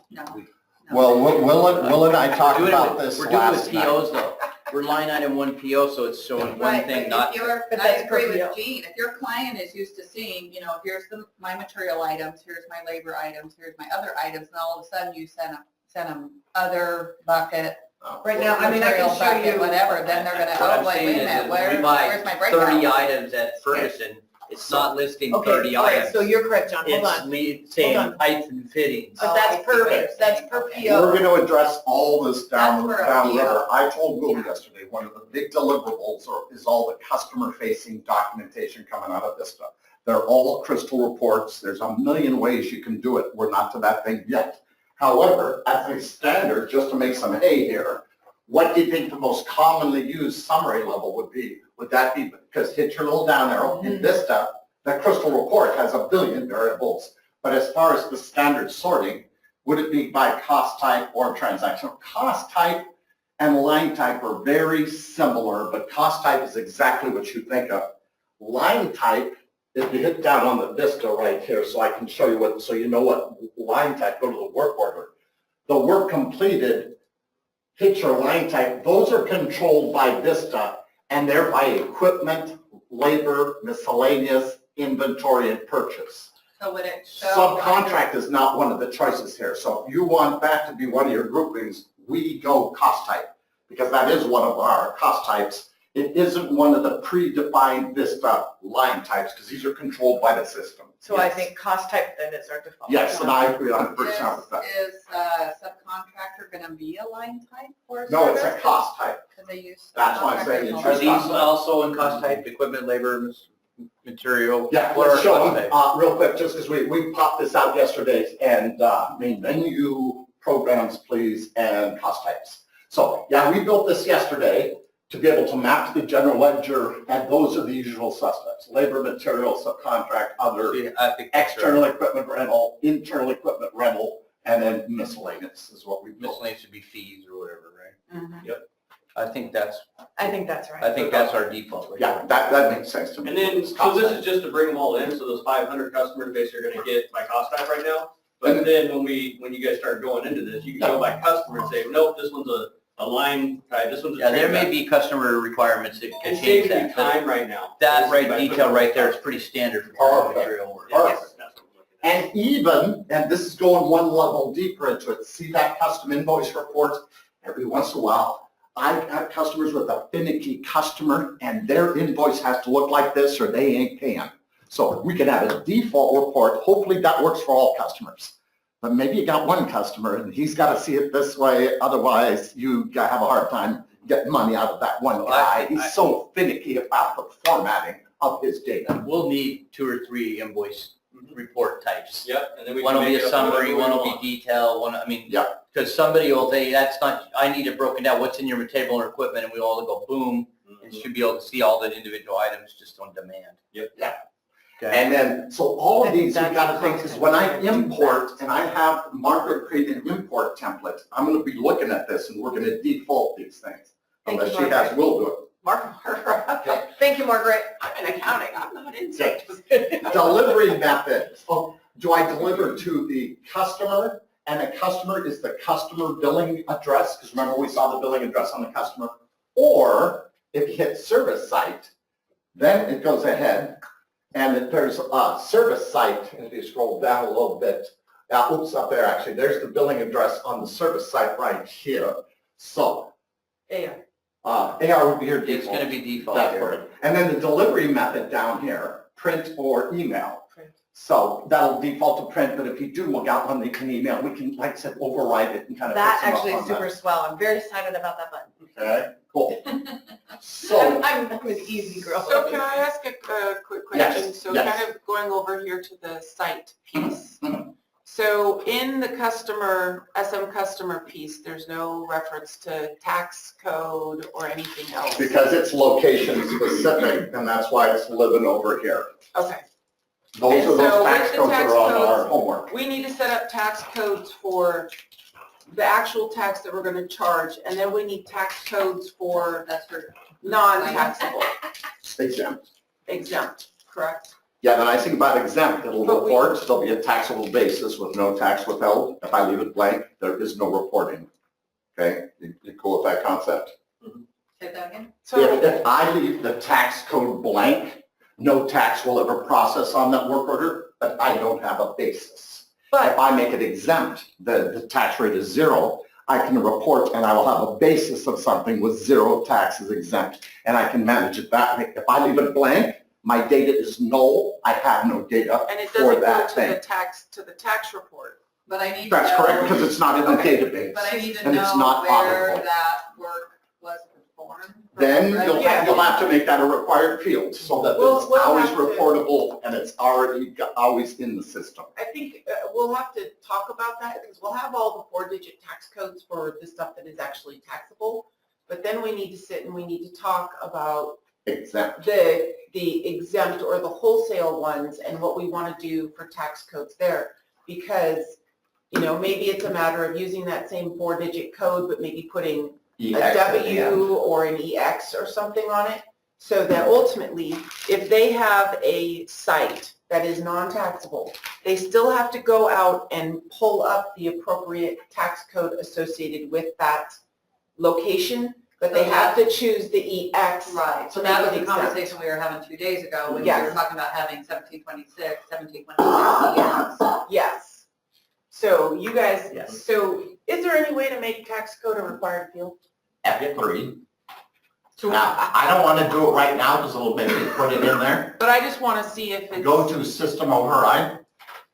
No. no.
Well, Will and I talked
We're doing it
about
with-
this
We're doing it
last
with
night.
POs though. We're line item one PO, so it's showing one
Right,
thing,
but
not.
if you're,
But
I
that's per
agree
PO.
with Gene, if your client is used to seeing, here's my material items, here's my labor items, here's my other items, and all of a sudden you send them other bucket,
right now, I mean, I
material
can show
bucket,
you.
whatever, then they're gonna,
What I'm
oh, wait
saying
a
is
minute,
that when we
where's my
buy 30
breakout?
items at Ferguson, it's not listing 30
Okay, all right,
items.
so you're correct, John, hold on.
It's saying
Hold on.
pipes and fittings.
But
Oh, I
that's
see
per,
what you're
that's
saying.
per
Okay.
PO.
We're going to address all this down
That's for a
the
PO.
river. I told Will
Yeah.
yesterday, one of the big deliverables is all the customer-facing documentation coming out of this stuff. They're all crystal reports. There's a million ways you can do it. We're not to that thing yet. However, as a standard, just to make some hay here, what do you think the most commonly used summary level would be? Would that be, because hit your little down arrow in Vista, the crystal report has a billion variables. But as far as the standard sorting, would it be by cost type or transactional? Cost type and line type are very similar, but cost type is exactly what you think of. Line type, if you hit down on the Vista right here, so I can show you what, so you know what line type, go to the work order. The work completed, hit your line type, those are controlled by Vista, and they're by equipment, labor, miscellaneous, inventory, and purchase.
So would it show?
Subcontract is not one of the choices here. So if you want that to be one of your groupings, we go cost type, because that is one of our cost types. It isn't one of the predefined Vista line types, because these are controlled by the system.
So I
Yes.
think cost type then is our default.
Yes, and I agree 100% with that.
Is subcontractor gonna be a line type for service?
No, it's a cost type.
Because they use.
That's why I'm saying
subcontractors
it's
all
Are
the
these
cost
time.
type.
also in cost type, equipment, labor, material?
Yeah,
What
let's
are
show
cost
them,
types?
real quick, just because we popped this out yesterday, and menu, programs, please, and cost types. So, yeah, we built this yesterday to be able to map to the general ledger, and those are the usual suspects: labor, material, subcontract, other,
See, I think that's right.
external equipment rental, internal equipment rental, and then miscellaneous is what we built.
Miscellaneous would be fees or whatever, right?
Mhm.
I think that's
right.
I think that's our default. right
Yeah,
there.
that makes sense to me.
And then,
It's
so
cost
this
type.
is just to bring them all in, so those 500 customer base you're gonna get by cost type right now. But then when you guys start going into this, you can go by customer and say, nope, this one's a line type, this one's a.
Yeah, there may
transaction.
be customer requirements that can
It
change
saves you
that. but
time right now.
That
By
right detail
putting-
right there is pretty standard for
Perfect.
material work.
Yeah,
Perfect.
that's what I'm looking at.
And even, and this is going one level deeper into it, see that custom invoice report? Every once in a while, I've got customers with a finicky customer, and their invoice has to look like this or they ain't paying. So we can have a default report. Hopefully that works for all customers. But maybe you got one customer and he's got to see it this way. Otherwise, you have a hard time getting money out of that one guy. He's so finicky about the formatting of his data.
We'll need 2 or 3 invoice report types.
Yep, and then we
One
can
will be
make
a
it up
summary,
whatever
one
we
will
want.
be detail, one, I mean,
Yeah.
because somebody will say, that's not, I need it broken down, what's in your table or equipment, and we all go boom, and should be able to see all the individual items just on demand.
Yep.
Yeah.
Okay.
And then, so all of
I think
these, you
that's
gotta think, is when I
constant.
import, and I have Margaret create an import template, I'm gonna be looking at this and we're gonna default these things.
Thank
Unless
you,
she has, will do it.
Mark,
Thank you, Margaret.
I'm in accounting, I'm not in
Okay.
sales.
Delivery method. Oh, do I deliver to the customer? And the customer is the customer billing address, because remember we saw the billing address on the customer. Or if you hit service site, then it goes ahead and there's a service site, and if you scroll down a little bit, oops, up there actually, there's the billing address on the service site right here. So,
Yeah.
AR would be your
It's
default.
gonna be default
That's
here.
correct. And then the delivery method down here, print or email.
Print.
So that'll default to print, but if you do look out on the email, we can, like I said, override it and kind of
That
fix them up
actually is
on that.
super swell. I'm very excited about that button.
Okay, cool. So,
I'm an easy girl.
So can I ask a quick
Yes,
question? So
yes.
kind of going over here to the site piece.
mhm.
So in the customer, SM customer piece, there's no reference to tax code or anything else?
because it's location specific, and that's why it's living over here.
Okay,
Those
And
are
so
those tax
with the
codes that
tax
are on our
codes-
homework.
we need to set up tax codes for the actual tax that we're gonna charge, and then we need tax codes for
That's for.
non-taxable, exempt, correct?
Yeah, the nice thing about exempt, it'll
But we-
report, there'll be a taxable basis with no tax withheld. If I leave it blank, there is no reporting. Okay, you cool with that concept?
Say that again?
So,
If I leave the tax code blank, no tax will ever process on that work order, but I don't have a basis.
but
If I make it exempt, the tax rate is 0, I can report and I will have a basis of something with 0 taxes exempt, and I can manage it that way. If I leave it blank, my data is null, I have no data
and it
for
doesn't go
that
to
thing.
the tax report.
But I need to know.
That's correct, because it's not in the
Okay.
database.
But I need to
and it's
know
not
where
auditable.
that work was performed.
Then
Right?
you'll have to make that a required field, so that
We'll
it's always
have to-
reportable and it's already, always in the system.
I think we'll have to talk about that because we'll have all the 4-digit tax codes for the stuff that is actually taxable. But then we need to sit and we need to talk about
Exempt.
the exempt or the wholesale ones and what we want to do for tax codes there. Because, maybe it's a matter of using that same 4-digit code, but maybe putting a
EX at the end.
W or an EX or something on it. So that ultimately, if they have a site that is non-taxable, they still have to go out and pull up the appropriate tax code associated with that location, but they have to choose the EX.
Right, so
to
that
make
was
it
the
exempt.
conversation we were having 2 days ago, when we
Yes.
were talking about having 1726, 1726.
Yes. So you guys,
Yes.
so is there any way to make tax code a required field?
F3. Now, I don't want to do it right now because it'll make me put it in there.
But I just want to see if it's.
Go to system override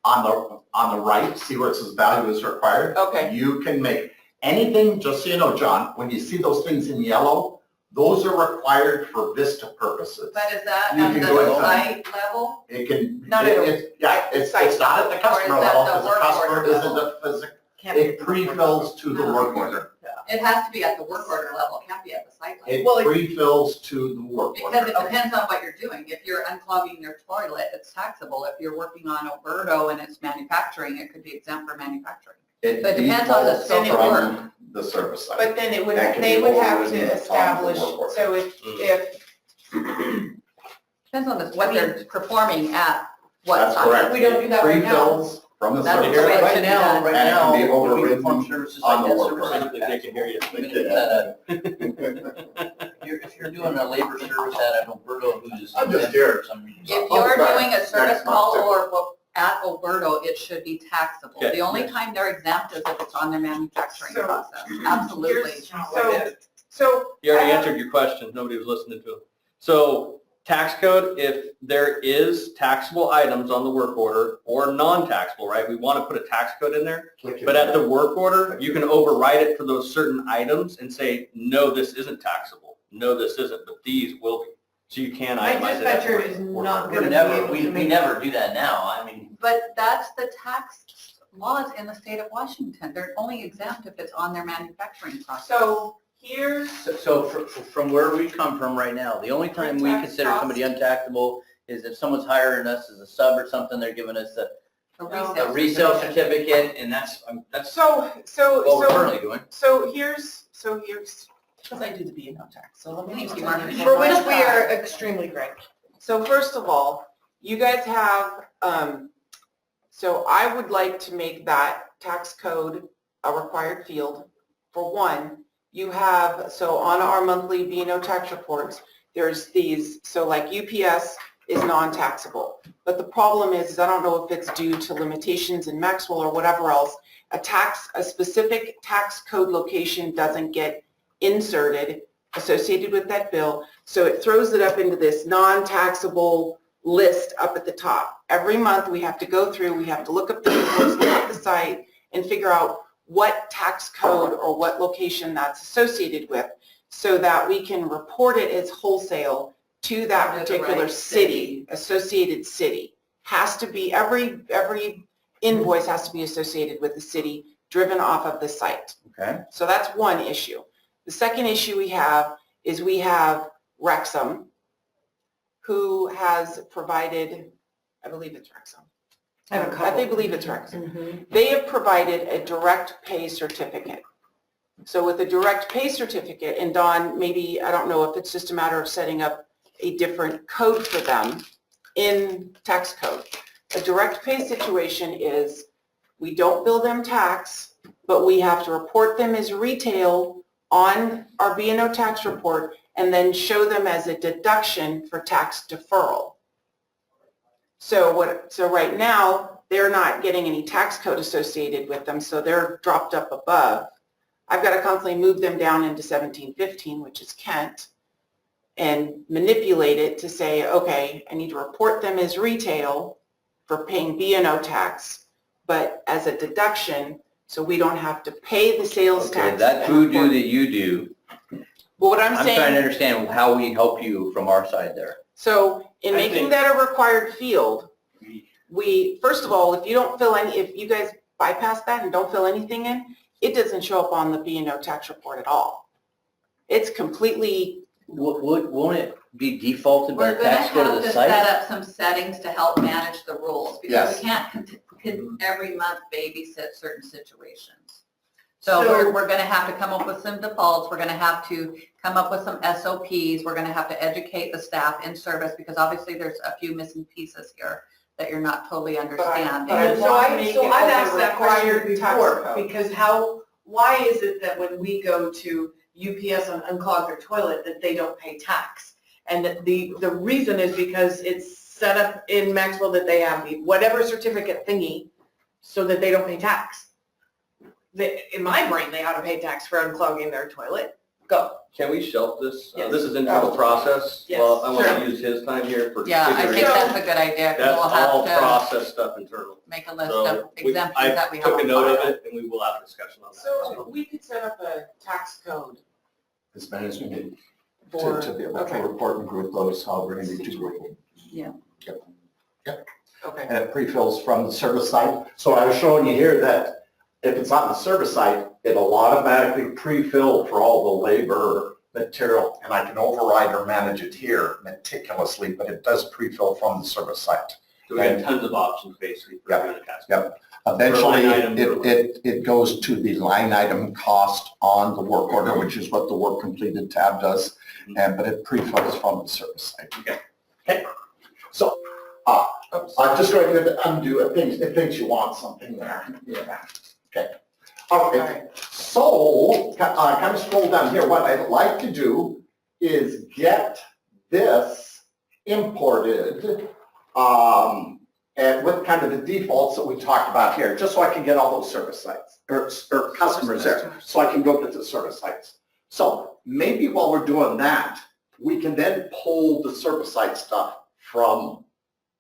on the right, see where it says value is required.
Okay.
You can make anything, just so you know, John, when you see those things in yellow, those are required for Vista purposes.
But is that
You
at
can
the
go into-
site level?
It can,
Not at
it's
site.
not at the customer
Or is that
level
the
because the
work
customer
order
isn't
level?
a physical.
Can't
It
be-
pre-fills to the work order.
It has to be at the work order level, it can't be at the site level.
It
Well, it-
pre-fills to the work
Because
order.
it depends on what you're doing. If you're unclogging your toilet, it's taxable. If you're working on Oberto and it's manufacturing, it could be exempt for manufacturing.
It
but it depends on the
defaults
scope
of
from the service side.
But then it would,
That can
they
be
would have
overridden
to
on the
establish,
work order.
so if,
Depends on what they're performing at what
That's
site.
correct.
We don't do that right now.
Pre-fills from the
That's
service
the way it
side.
should
Right
be
now,
done.
right
And it
now,
can be
we
overridden
perform services
on
like
the
that,
work
services
order.
like
They can hear you.
Even if it's at if you're doing a labor service at an Alberto who's.
I'm just here.
For some reason.
If
I'll
you're
be back
doing a service
next month,
call
too.
or at Oberto, it should be taxable.
Okay.
The only time they're exempt is if it's on their manufacturing
So,
process. Absolutely.
so
You already answered your question, nobody was listening to him. So tax code, if there is taxable items on the work order or non-taxable, right? We want to put a tax code in there, but at the work order, you can override it for those certain items and say, no, this isn't taxable. No, this isn't, but these will be. So you can
My
itemize it. at the
dispatcher
work
is
order.
not
We
gonna be
never,
able to
we
make.
never do that now. I mean,
But that's the tax laws in the state of Washington. They're only exempt if it's on their manufacturing process.
So here's,
so from where we come from right now, the only time we
Tax
consider
cost.
somebody untaxable is if someone's hiring us as a sub or something, they're giving us a
A
resale certificate, and that's
so,
what we're currently doing.
So here's, because I do the B&O tax, so let me
Thank
just
you,
tell
Margaret.
you.
For which we are extremely grateful.
So first of all, you guys have, so I would like to make that tax code a required field. For one, you have, so on our monthly B&O tax reports, there's these, so like UPS is non-taxable. But the problem is I don't know if it's due to limitations in Maxwell or whatever else, a specific tax code location doesn't get inserted associated with that bill. So it throws it up into this non-taxable list up at the top. Every month we have to go through, we have to look up the invoice, look up the site, and figure out what tax code or what location that's associated with so that we can report it as wholesale to that
To the
particular
right
city, associated city. Has to be, every invoice has to be associated with the city driven off of the site.
Okay.
So that's one issue. The second issue we have is we have Wrexham, who has provided, I believe it's Wrexham.
I have a couple.
I believe it's Wrexham.
Mhm.
They have provided a direct pay certificate. So with a direct pay certificate, and Dawn, maybe, I don't know if it's just a matter of setting up a different code for them in tax code. A direct pay situation is we don't bill them tax, but we have to report them as retail on our B&O tax report and then show them as a deduction for tax deferral. So right now, they're not getting any tax code associated with them, so they're dropped up above. I've got to constantly move them down into 1715, which is Kent, and manipulate it to say, okay, I need to report them as retail for paying B&O tax, but as a deduction, so we don't have to pay the sales
Okay,
tax.
that
and
voodoo
report-
that you do,
But what I'm
I'm trying to
saying,
understand how we help you from our side there.
so in
I
making
think-
that a required field, we, first of all, if you don't fill any, if you guys bypass that and don't fill anything in, it doesn't show up on the B&O tax report at all. It's completely,
Won't it be defaulted by
We're
the
gonna
tax code of
have
the
to
site?
set up some settings to help manage the rules, because
Yes.
we can't every month babysit certain situations. So
So-
we're gonna have to come up with some defaults, we're gonna have to come up with some SOPs, we're gonna have to educate the staff in service, because obviously there's a few missing pieces here that you're not totally understanding.
but I
So
wanna
I,
make
so
it
I've
as a
asked that question
required tax
before,
code.
because why is it that when we go to UPS and unclog their toilet, that they don't pay tax? And that the reason is because it's set up in Maxwell that they have the whatever certificate thingy, so that they don't pay tax. In my brain, they ought to pay tax for unclogging their toilet. Go.
Can we shelf this?
Yes.
This is internal process.
Yes,
Well, I want
sure.
to use his time here for
Yeah, I think
figuring.
that's a good idea, because
That's
we'll
all
have to
process stuff internal.
make a list
So
of exemptions that we have.
took a
on
note
file.
of it and we will have a discussion on that.
so we could set up a tax code
As many as we need
for,
to be able to
okay,
report and group those however we need to group them.
okay.
And it pre-fills from the service site. So I was showing you here that if it's on the service site, it'll automatically pre-fill for all the labor material, and I can override or manage it here meticulously, but it does pre-fill from the service site.
So we have tons of options basically for
Yep.
doing a tax.
Yep. Eventually,
Per line item, per
it goes to the line item cost on the work order, which is what the work completed tab does, but it pre-fills from the service site. Okay. So, I'm just going to undo it, it thinks you want something there. Yeah. Okay. All right. So, kind of scroll down here. What I'd like to do is get this imported, and with kind of the defaults that we talked about here, just so I can get all those service sites, or customers there, so I can go to the service sites. So maybe while we're doing that, we can then pull the service site stuff from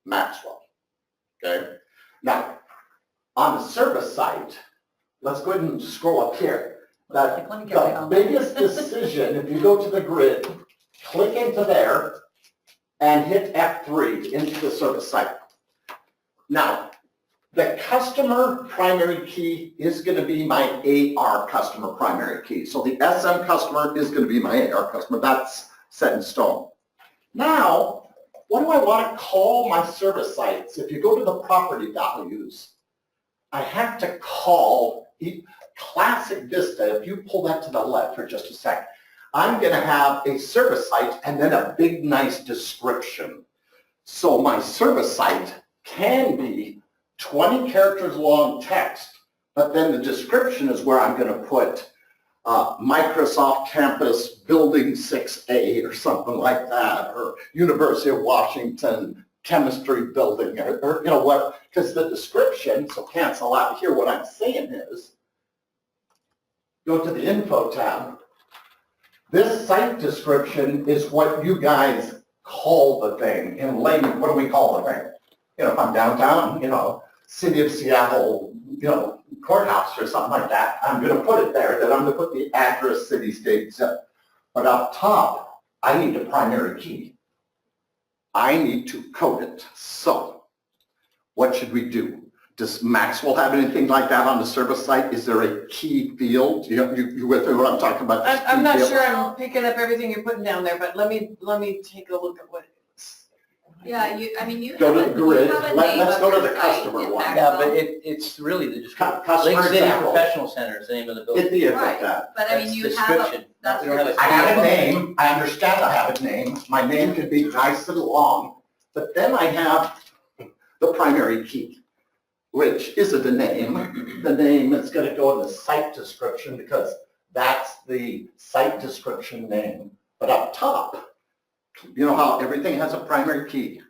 Maxwell. Okay? Now, on the service site, let's go ahead and scroll up here.
Let me get right
The
on.
biggest decision, if you go to the grid, click into there and hit F3 into the service site. Now, the customer primary key is going to be my AR customer primary key. So the SM customer is going to be my AR customer. That's set in stone. Now, what do I want to call my service sites? If you go to the property values, I have to call Classic Vista. If you pull that to the left for just a sec, I'm going to have a service site and then a big, nice description. So my service site can be 20 characters long text, but then the description is where I'm going to put Microsoft Campus Building 6A or something like that, or University of Washington Chemistry Building, or you know what, because the description, so cancel out here, what I'm saying is, go to the info tab. This site description is what you guys call the thing. In layman, what do we call the thing? You know, if I'm downtown, you know, City of Seattle, you know, courthouse or something like that, I'm going to put it there. Then I'm going to put the address, city, state, zip. But up top, I need a primary key. I need to code it. So what should we do? Does Maxwell have anything like that on the service site? Is there a key field? You with me what I'm talking about? this
I'm
key
not
field?
sure I'm picking up everything you're putting down there, but let me take a look at what it is.
Yeah, you
Go to the grid.
have a
Let's
name of
go to
your
the
site
customer
in
one.
Yeah, but
Maxwell.
it's really the description.
Customer
Lake City
example.
Professional Center is the name of the
Hit
building.
the info
Right.
tab.
But I mean,
That's
you have a,
description.
that's
We don't
your
have a
I have a
description.
name, I understand I have a name, my name can be nice and long, but then I have the primary key, which isn't a name. The name is gonna go in the site description because that's the site description name. But up top, you know how everything has a primary key?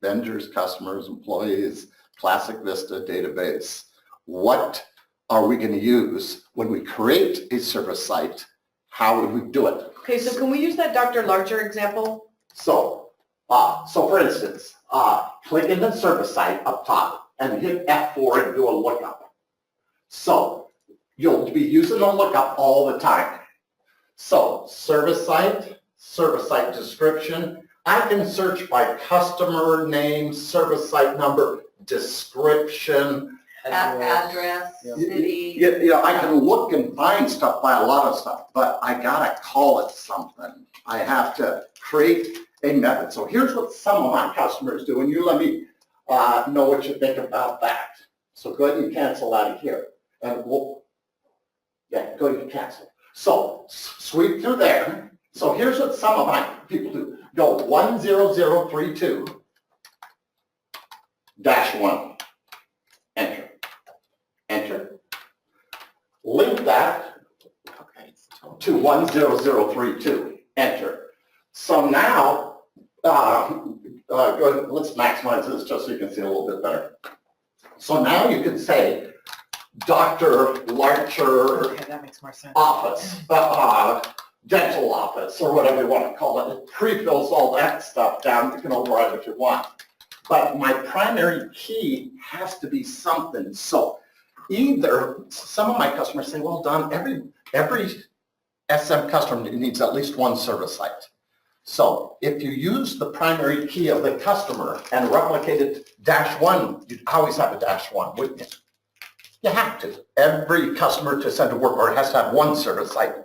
Vendors, customers, employees, Classic Vista database. What are we gonna use when we create a service site? How would we do it?
Okay, so can we use that Dr. Larcher example?
So for instance, click in the service site up top and hit F4 and do a lookup. So you'll be using the lookup all the time. So service site description. I can search by customer name, service site number, description.
Address,
Yeah.
city.
You know, I can look and find stuff by a lot of stuff, but I gotta call it something. I have to create a method. So here's what some of my customers do, and you let me know what you think about that. So go ahead and cancel out of here. And go ahead and cancel. So sweep through there. So here's what some of my people do. Go 10032-1. Enter. Enter. Link that to 10032. Enter. So now, go ahead, let's maximize this just so you can see a little bit better. So now you can say Dr. Larcher
Okay, that makes more sense.
office, dental office, or whatever you want to call it. It pre-fills all that stuff down. You can override if you want. But my primary key has to be something. So either, some of my customers say, well, Don, every SM customer needs at least one service site. So if you use the primary key of the customer and replicate it -1, you'd always have a -1, wouldn't you? You have to. Every customer to send a work order has to have one service site.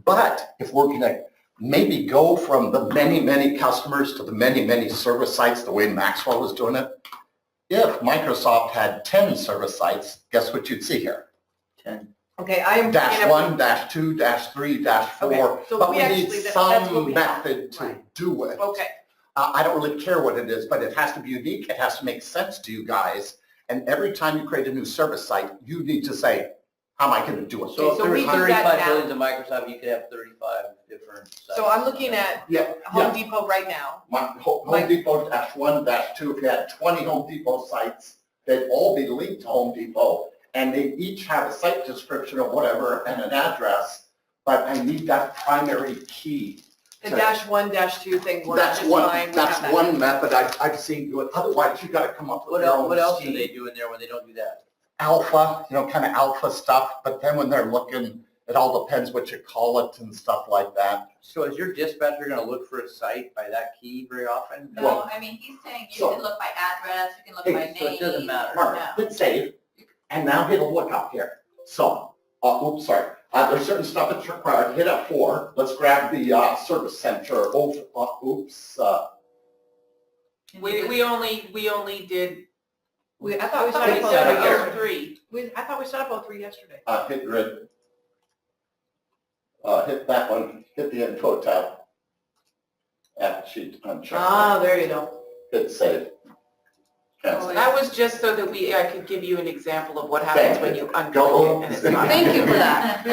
But if we're going to maybe go from the many, many customers to the many, many service sites the way Maxwell was doing it, if Microsoft had 10 service sites, guess what you'd see here?
10.
Okay, I am.
-1, -2, -3, -4.
Okay, so
But
we
we
actually-
need
that's what
some
we have.
method to
Right.
do it.
Okay,
I don't really care what it is, but it has to be unique. It has to make sense to you guys. And every time you create a new service site, you need to say, how am I going to do it?
So if
so we
there's
do that
35
now.
buildings in Microsoft, you could have 35 different sites.
so I'm looking at
Yeah,
Home Depot right now.
Home Depot -1, -2, if you had 20 Home Depot sites, they'd all be linked to Home Depot, and they each have a site description or whatever and an address, but I need that primary key.
The -1, -2 thing works
That's
just
one,
fine. We
that's
have that.
one method I've seen do it. Otherwise, you gotta come up with
What
your
else,
own
what else do
scheme.
they do in there when they don't do that?
Alpha, kind of alpha stuff, but then when they're looking, it all depends what you call it and stuff like that.
So is your dispatcher gonna look for a site by that key very often?
No, I mean, he's saying you
So-
can look by address, you can look
Hey,
by name.
so it doesn't matter.
Mark, hit save, and now hit a look up here. So, oops, sorry. There's certain stuff that's required. Hit F4. Let's grab the service center. Oops.
We only did,
I thought we
I
set
thought we
up
set
all
up
three.
all three.
I thought we set up all 3 yesterday.
Hit grid. Hit that one. Hit the info tab. App sheet unchecked.
There you go.
Hit save. Cancel.
That was just so that I could give you an example of what happens when you
Go.
unclick it and it's not.
Thank you for that.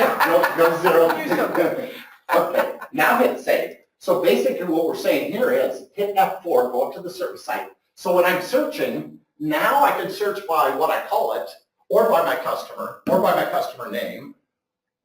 Go zero.
You're so good.
Okay, now hit save. So basically what we're saying here is hit F4, go up to the service site. So when I'm searching, now I can search by what I call it, or by my customer, or by my customer name.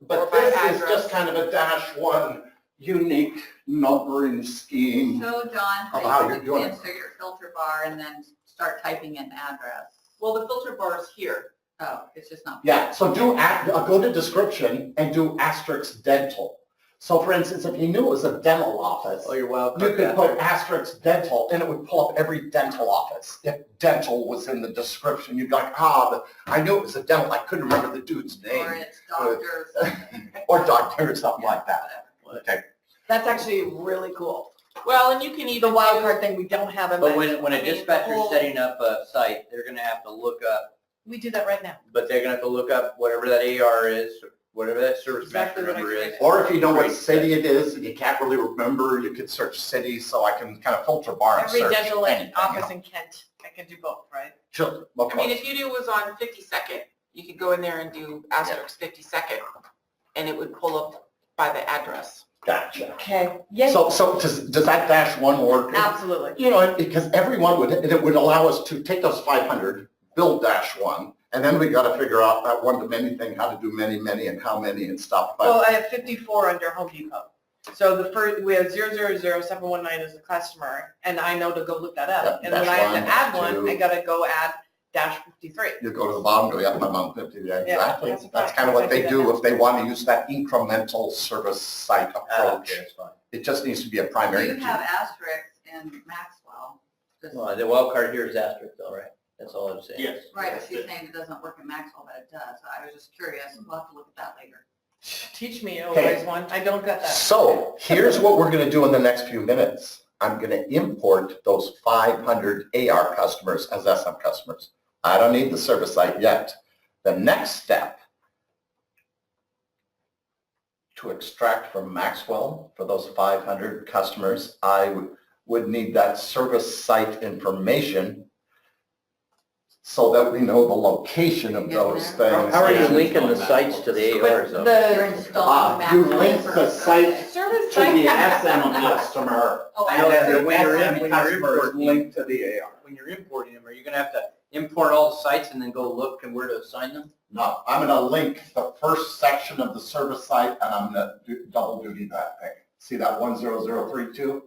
Or
But
by
this is
address.
just kind of a -1 unique numbering scheme.
So John,
Of how
so
you're
you
doing
can
it.
insert your filter bar and then start typing in address.
Well, the filter bar is here.
Oh, it's just not.
Yeah, so go to description and do asterisk dental. So for instance, if you knew it was a dental office,
Oh, your wild
you
card.
could put asterisk dental, and it would pull up every dental office. If dental was in the description, you'd be like, I knew it was a dental, I couldn't remember the dude's
Or
name.
it's doctor or something.
Or doctor or something like that.
Whatever.
Okay,
That's actually really cool.
Well, and you can
The
even
wild
do-
card thing we don't have in
But
mind.
when
I
a
mean, the
dispatcher's
whole-
setting up a site, they're gonna have to look up,
We do that right now.
but they're gonna have to look up whatever that AR is, whatever that service
Exactly
master
what I
number is.
figured.
or if you know what city it is and you can't really remember, you could search city, so I can kind of filter bar and
Every
search
dental
anything.
office in Kent, I can do both, right?
Sure,
I mean, if you was on 52nd, you could go in there and do asterisk 52nd, and it would pull up by the address.
Gotcha.
Okay. Yay.
So does that -1 work?
Absolutely.
Because everyone it would allow us to take those 500, build -1, and then we got to figure out that one-to-many thing, how to do many, and how many and stuff.
Well,
But
I have 54 under Home Depot. So the first, we have 000719 as the customer, and I know to go look that up.
Yep,
And when I have to
-1,
add one,
-2.
I gotta go add -53.
you go to the bottom, go, yep, I'm on 50, yeah, exactly.
that's a
That's
fact.
kind of what
I
they
do
do
that.
if they want to use that incremental service site approach.
Okay, that's fine.
It just needs to be a
Do
primary.
you have asterisks in Maxwell? Just-
Well, the wild card here is asterisk though, right? That's all I'm saying.
Yes.
Right, but she's saying it doesn't work in Maxwell, but it does. I was just curious. We'll have to look at that later.
Teach me, oh,
Okay.
wise one. I don't got that.
So here's what we're going to do in the next few minutes. I'm going to import those 500 AR customers as SM customers. I don't need the service site yet. The next step to extract from Maxwell for those 500 customers, I would need that service site information so that we know the location of those things.
How are you linking the sites to the ARs though?
You're
The
installing
You
Maxwell
link the
service.
site
service
to the
site.
SM customer.
Oh,
I know that,
I
but when you're
SM
in-
customer is
importing-
linked to the AR.
When you're importing them, are you gonna have to import all the sites and then go look and where to assign them?
No, I'm gonna link the first section of the service site and I'm gonna double duty that thing. See that 10032?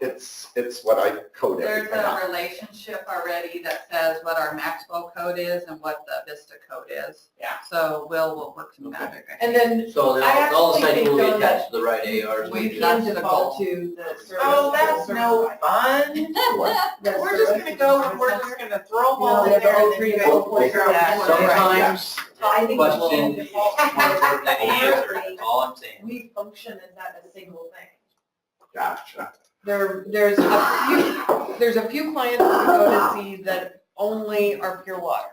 It's what I code
There's
everything out.
a relationship already that says what our Maxwell code is and what the Vista code is.
Yeah.
So we'll work some magic. I
And
think.
then
So then
I
all the
actually
sites will be
think, though,
attached to the right ARs.
We-
we
that's
can
the
default
goal.
to the service.
Oh, that's
the
no
service
fun.
What?
site.
We're just gonna go and we're just gonna throw them all in
No,
there and then
03
you guys
to
will figure out
that.
what we're doing.
Sometimes
I think we'll
question
default
is more important than the answer, that's all I'm saying.
we function as that a single thing.
Gotcha.
There's a few clients that we go to see that only are pure water.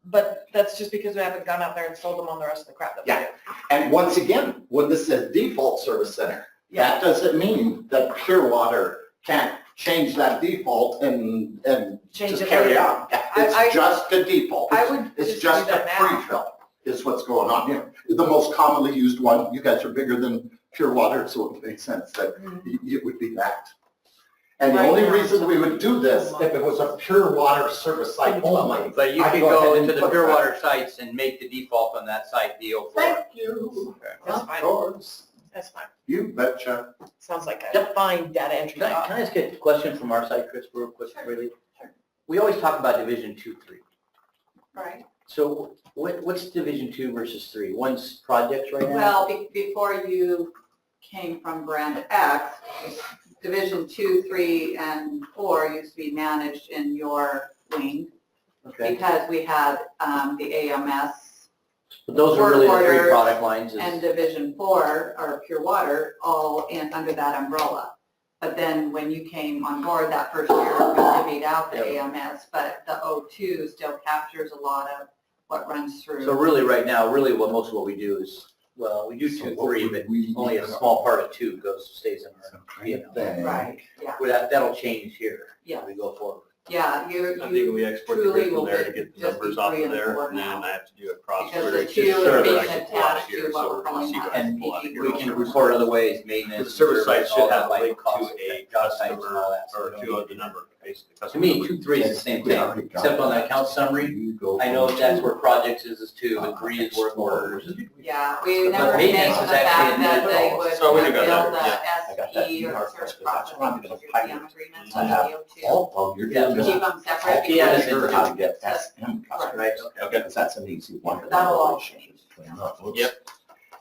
But that's just because we haven't gone out there and sold them on the rest of the crap that we
Yeah.
do.
And once again, when this says default service center, that doesn't mean that Pure Water can't change that default and
Change
just
it
carry
later.
on.
I-
It's just a default.
I would
It's
just
just
do
a
that now.
pre-fill is what's going on here. The most commonly used one, you guys are bigger than Pure Water, so it makes sense that it would be that. And the
Right
only
now,
reason we would do this if it was a Pure Water service site only.
But you
I'd
could
go ahead
go
and
to the
put
pure
that.
water sites and make the default on that site the 04.
Thank you.
That's
Of
fine.
course.
That's fine.
You betcha.
Sounds like a
Yep.
fine data entry
Can I
job.
just get a question from our side, Chris, real quick, really? We always talk about Division 2, 3.
Right.
So what's Division 2 versus 3? One's projects right now?
Well, before you came from Brand X, Division 2, 3, and 4 used to be managed in your wing
Okay.
because we had the AMS
But those are really the
work
three
orders
product lines.
and Division 4, or Pure Water, all under that umbrella. But then when you came on board that first year, we divvied out the AMS, but the O2 still captures a lot of what runs through.
So really, right now, really most of what we do is, well, we do 2, 3, but only a small part of 2 stays in our P&L.
Right, yeah,
Well, that'll change here
Yeah.
as we go forward.
yeah,
I
you
think we export the
truly
grid from
will
there to
be
get the
just
numbers
be
off
3
of
and
there,
4
and then
now.
I have to do a cross
Because
query
the
to
2 is
server
being
I can pull out
attached
here,
to
so
what
we're
we're
gonna
calling
see what
that
I can pull out of
PG.
here.
We can report other ways, maintenance.
The server side
service,
should
all
have
that,
a link
cost,
to a
job sites and
customer
all that, so
or
we
to
don't
the
need
number, basically.
To
customer
me,
number.
2, 3 is the same thing, except on the account summary, I know that's where projects is 2, and 3 is work orders.
Yeah, we
But
never came
maintenance
to
is
the fact
actually
that they
admitted.
would
So we do got
build
that,
I got that
the SE or
ER
service
because that's what I'm
processing
gonna
through
pilot.
CM agreements
I
and
have
CO2.
Oh, you're
Yeah.
doing
Keep
this.
them separate
Yeah,
because
Sure how to get SM customers.
Right,
Okay.
Because that's an easy one.
That'll all change.
Yep.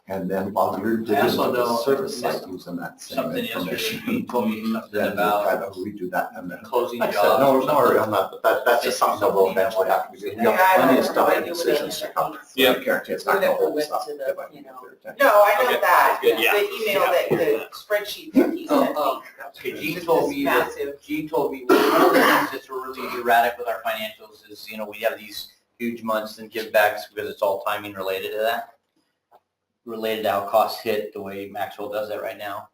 And then while you're doing
I also
the
know
service site using that same
something yesterday,
information.
you told me something
Then we'll try
about
to redo that and then.
closing
Like I
jobs.
said, no,
or
no,
something.
I'm not, but that's just something that will eventually have to be. We
Yeah, I
have plenty
don't
of stuff
know.
and decisions to come.
Yeah.
I guarantee it's not
Even
the
if we
whole
went
stuff.
to the,
if I can
you know,
get there.
No, I know
Okay,
that.
good, yeah.
The email that, the spreadsheet that he sent me.
Okay, Gene
It's
told me that,
massive.
Gene told me, one of the things that's really erratic with our financials is, we have these huge months and give backs because it's all timing related to that. Related to how costs hit, the way Maxwell does that right now.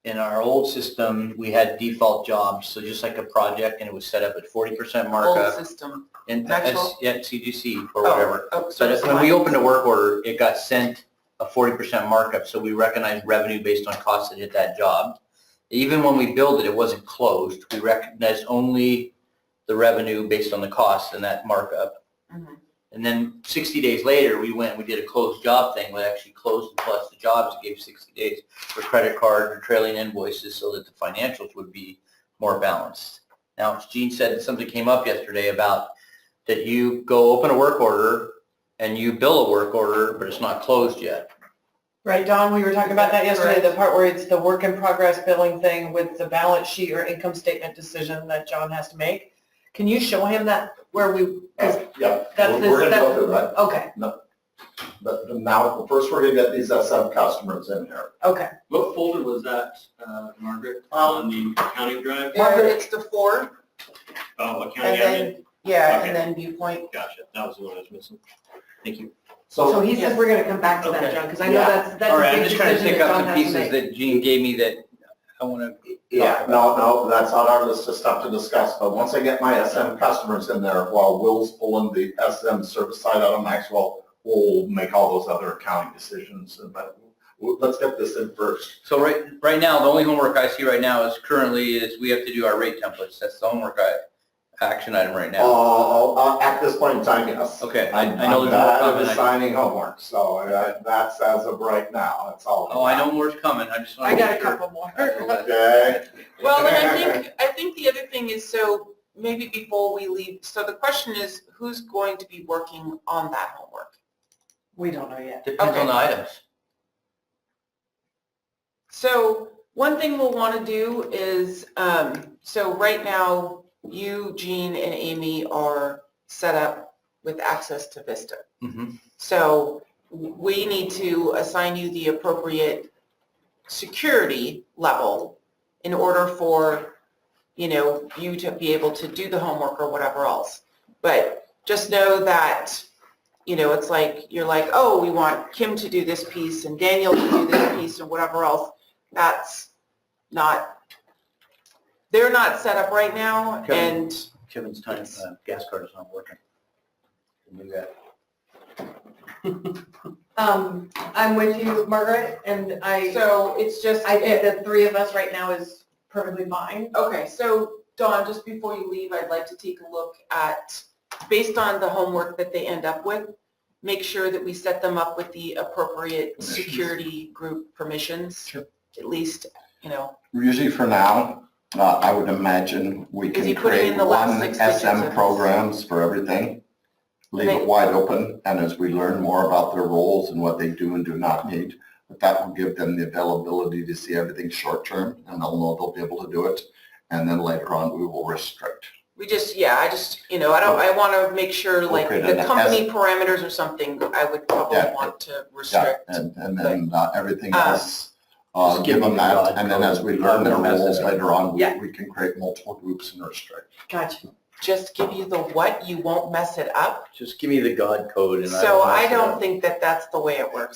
In our old system, we had default jobs, so just like a project, and it was set up at 40%
Old
markup.
system.
And
Maxwell?
yeah, CGC or whatever.
Oh,
But
service
when we
line.
opened a work order, it got sent a 40% markup, so we recognized revenue based on costs that hit that job. Even when we billed it, it wasn't closed. We recognized only the revenue based on the cost and that markup.
Mhm.
And then 60 days later, we did a closed job thing. We actually closed and plus the jobs, gave 60 days for credit card or trailing invoices so that the financials would be more balanced. Now, Gene said something came up yesterday about that you go open a work order and you bill a work order, but it's not closed yet.
Right, Don, we were talking about that yesterday,
Correct.
the part where it's the work in progress billing thing with the balance sheet or income statement decision that John has to make. Can you show him that where we, 'cause
Yep,
that's
we're gonna go
this,
through that.
okay,
But now, first we're gonna get these SM customers in here.
okay.
What folder was that, Margaret, on the accounting drive?
It's the 4,
Oh,
and
accounting admin?
then, yeah,
Okay.
and then Viewpoint.
Gotcha, that was the one I was missing. Thank you.
So he says we're gonna come back to that,
Okay.
John, because I know
Yeah.
that's
All
a
right, I'm
big
just trying to
decision
pick
that
up
John
some
has to
pieces
make.
that Gene gave me that I want to.
Yeah, no, that's on our list of stuff to discuss, but once I get my SM customers in there, while Will's pulling the SM service side out of Maxwell, we'll make all those other accounting decisions, but let's get this in first.
So right now, the only homework I see right now is we have to do our rate templates. That's the homework action item right now.
At this point in time, yes.
Okay, I know
I'm
there's more
bad
coming.
at assigning homework, so that's as of right now, that's all.
Oh, I know more's coming. I just want
I
to
got a
make sure.
couple more.
Okay.
Well, and I think the other thing is, so maybe before we leave, so the question is, who's going to be working on that homework?
We don't know yet.
Depends on the items.
So one thing we'll want to do is, so right now, you, Jean, and Amy are set up with access to Vista.
Mhm.
So we need to assign you the appropriate security level in order for, you to be able to do the homework or whatever else. But just know that, it's like, you're like, oh, we want Kim to do this piece and Daniel to do this piece and whatever else. That's not, they're not set up right now,
Okay.
and
Kevin's gas card is not working. Can do that.
I'm with you, Margaret, and
so it's just,
I think the three of us right now is perfectly fine.
okay, so Dawn, just before you leave, I'd like to take a look at, based on the homework that they end up with, make sure that we set them up with the appropriate security group permissions.
Sure.
At least, you know,
Usually for now, I would imagine we
Is
can
he putting in
create
the last
one
6 digits of
SM
his-
programs for everything. Leave
They-
it wide open, and as we learn more about their roles and what they do and do not need, but that will give them the availability to see everything short-term, and they'll know they'll be able to do it. And then later on, we will restrict.
we just, yeah, I just, you know, I want to make sure like
Okay,
the
then
company parameters or something, I would probably
Yeah.
want to
Yeah,
restrict.
and then everything
Um,
else,
Just
give
give
them
me the
that,
God
and then
code.
as we learn their
Don't mess
roles
it up.
later on,
Yeah.
we can create multiple groups and restrict.
Gotcha.
Just give you the what, you won't mess it up.
Just give me the God code and I
So
will mess
I
it
don't
up.
think that that's the way it works.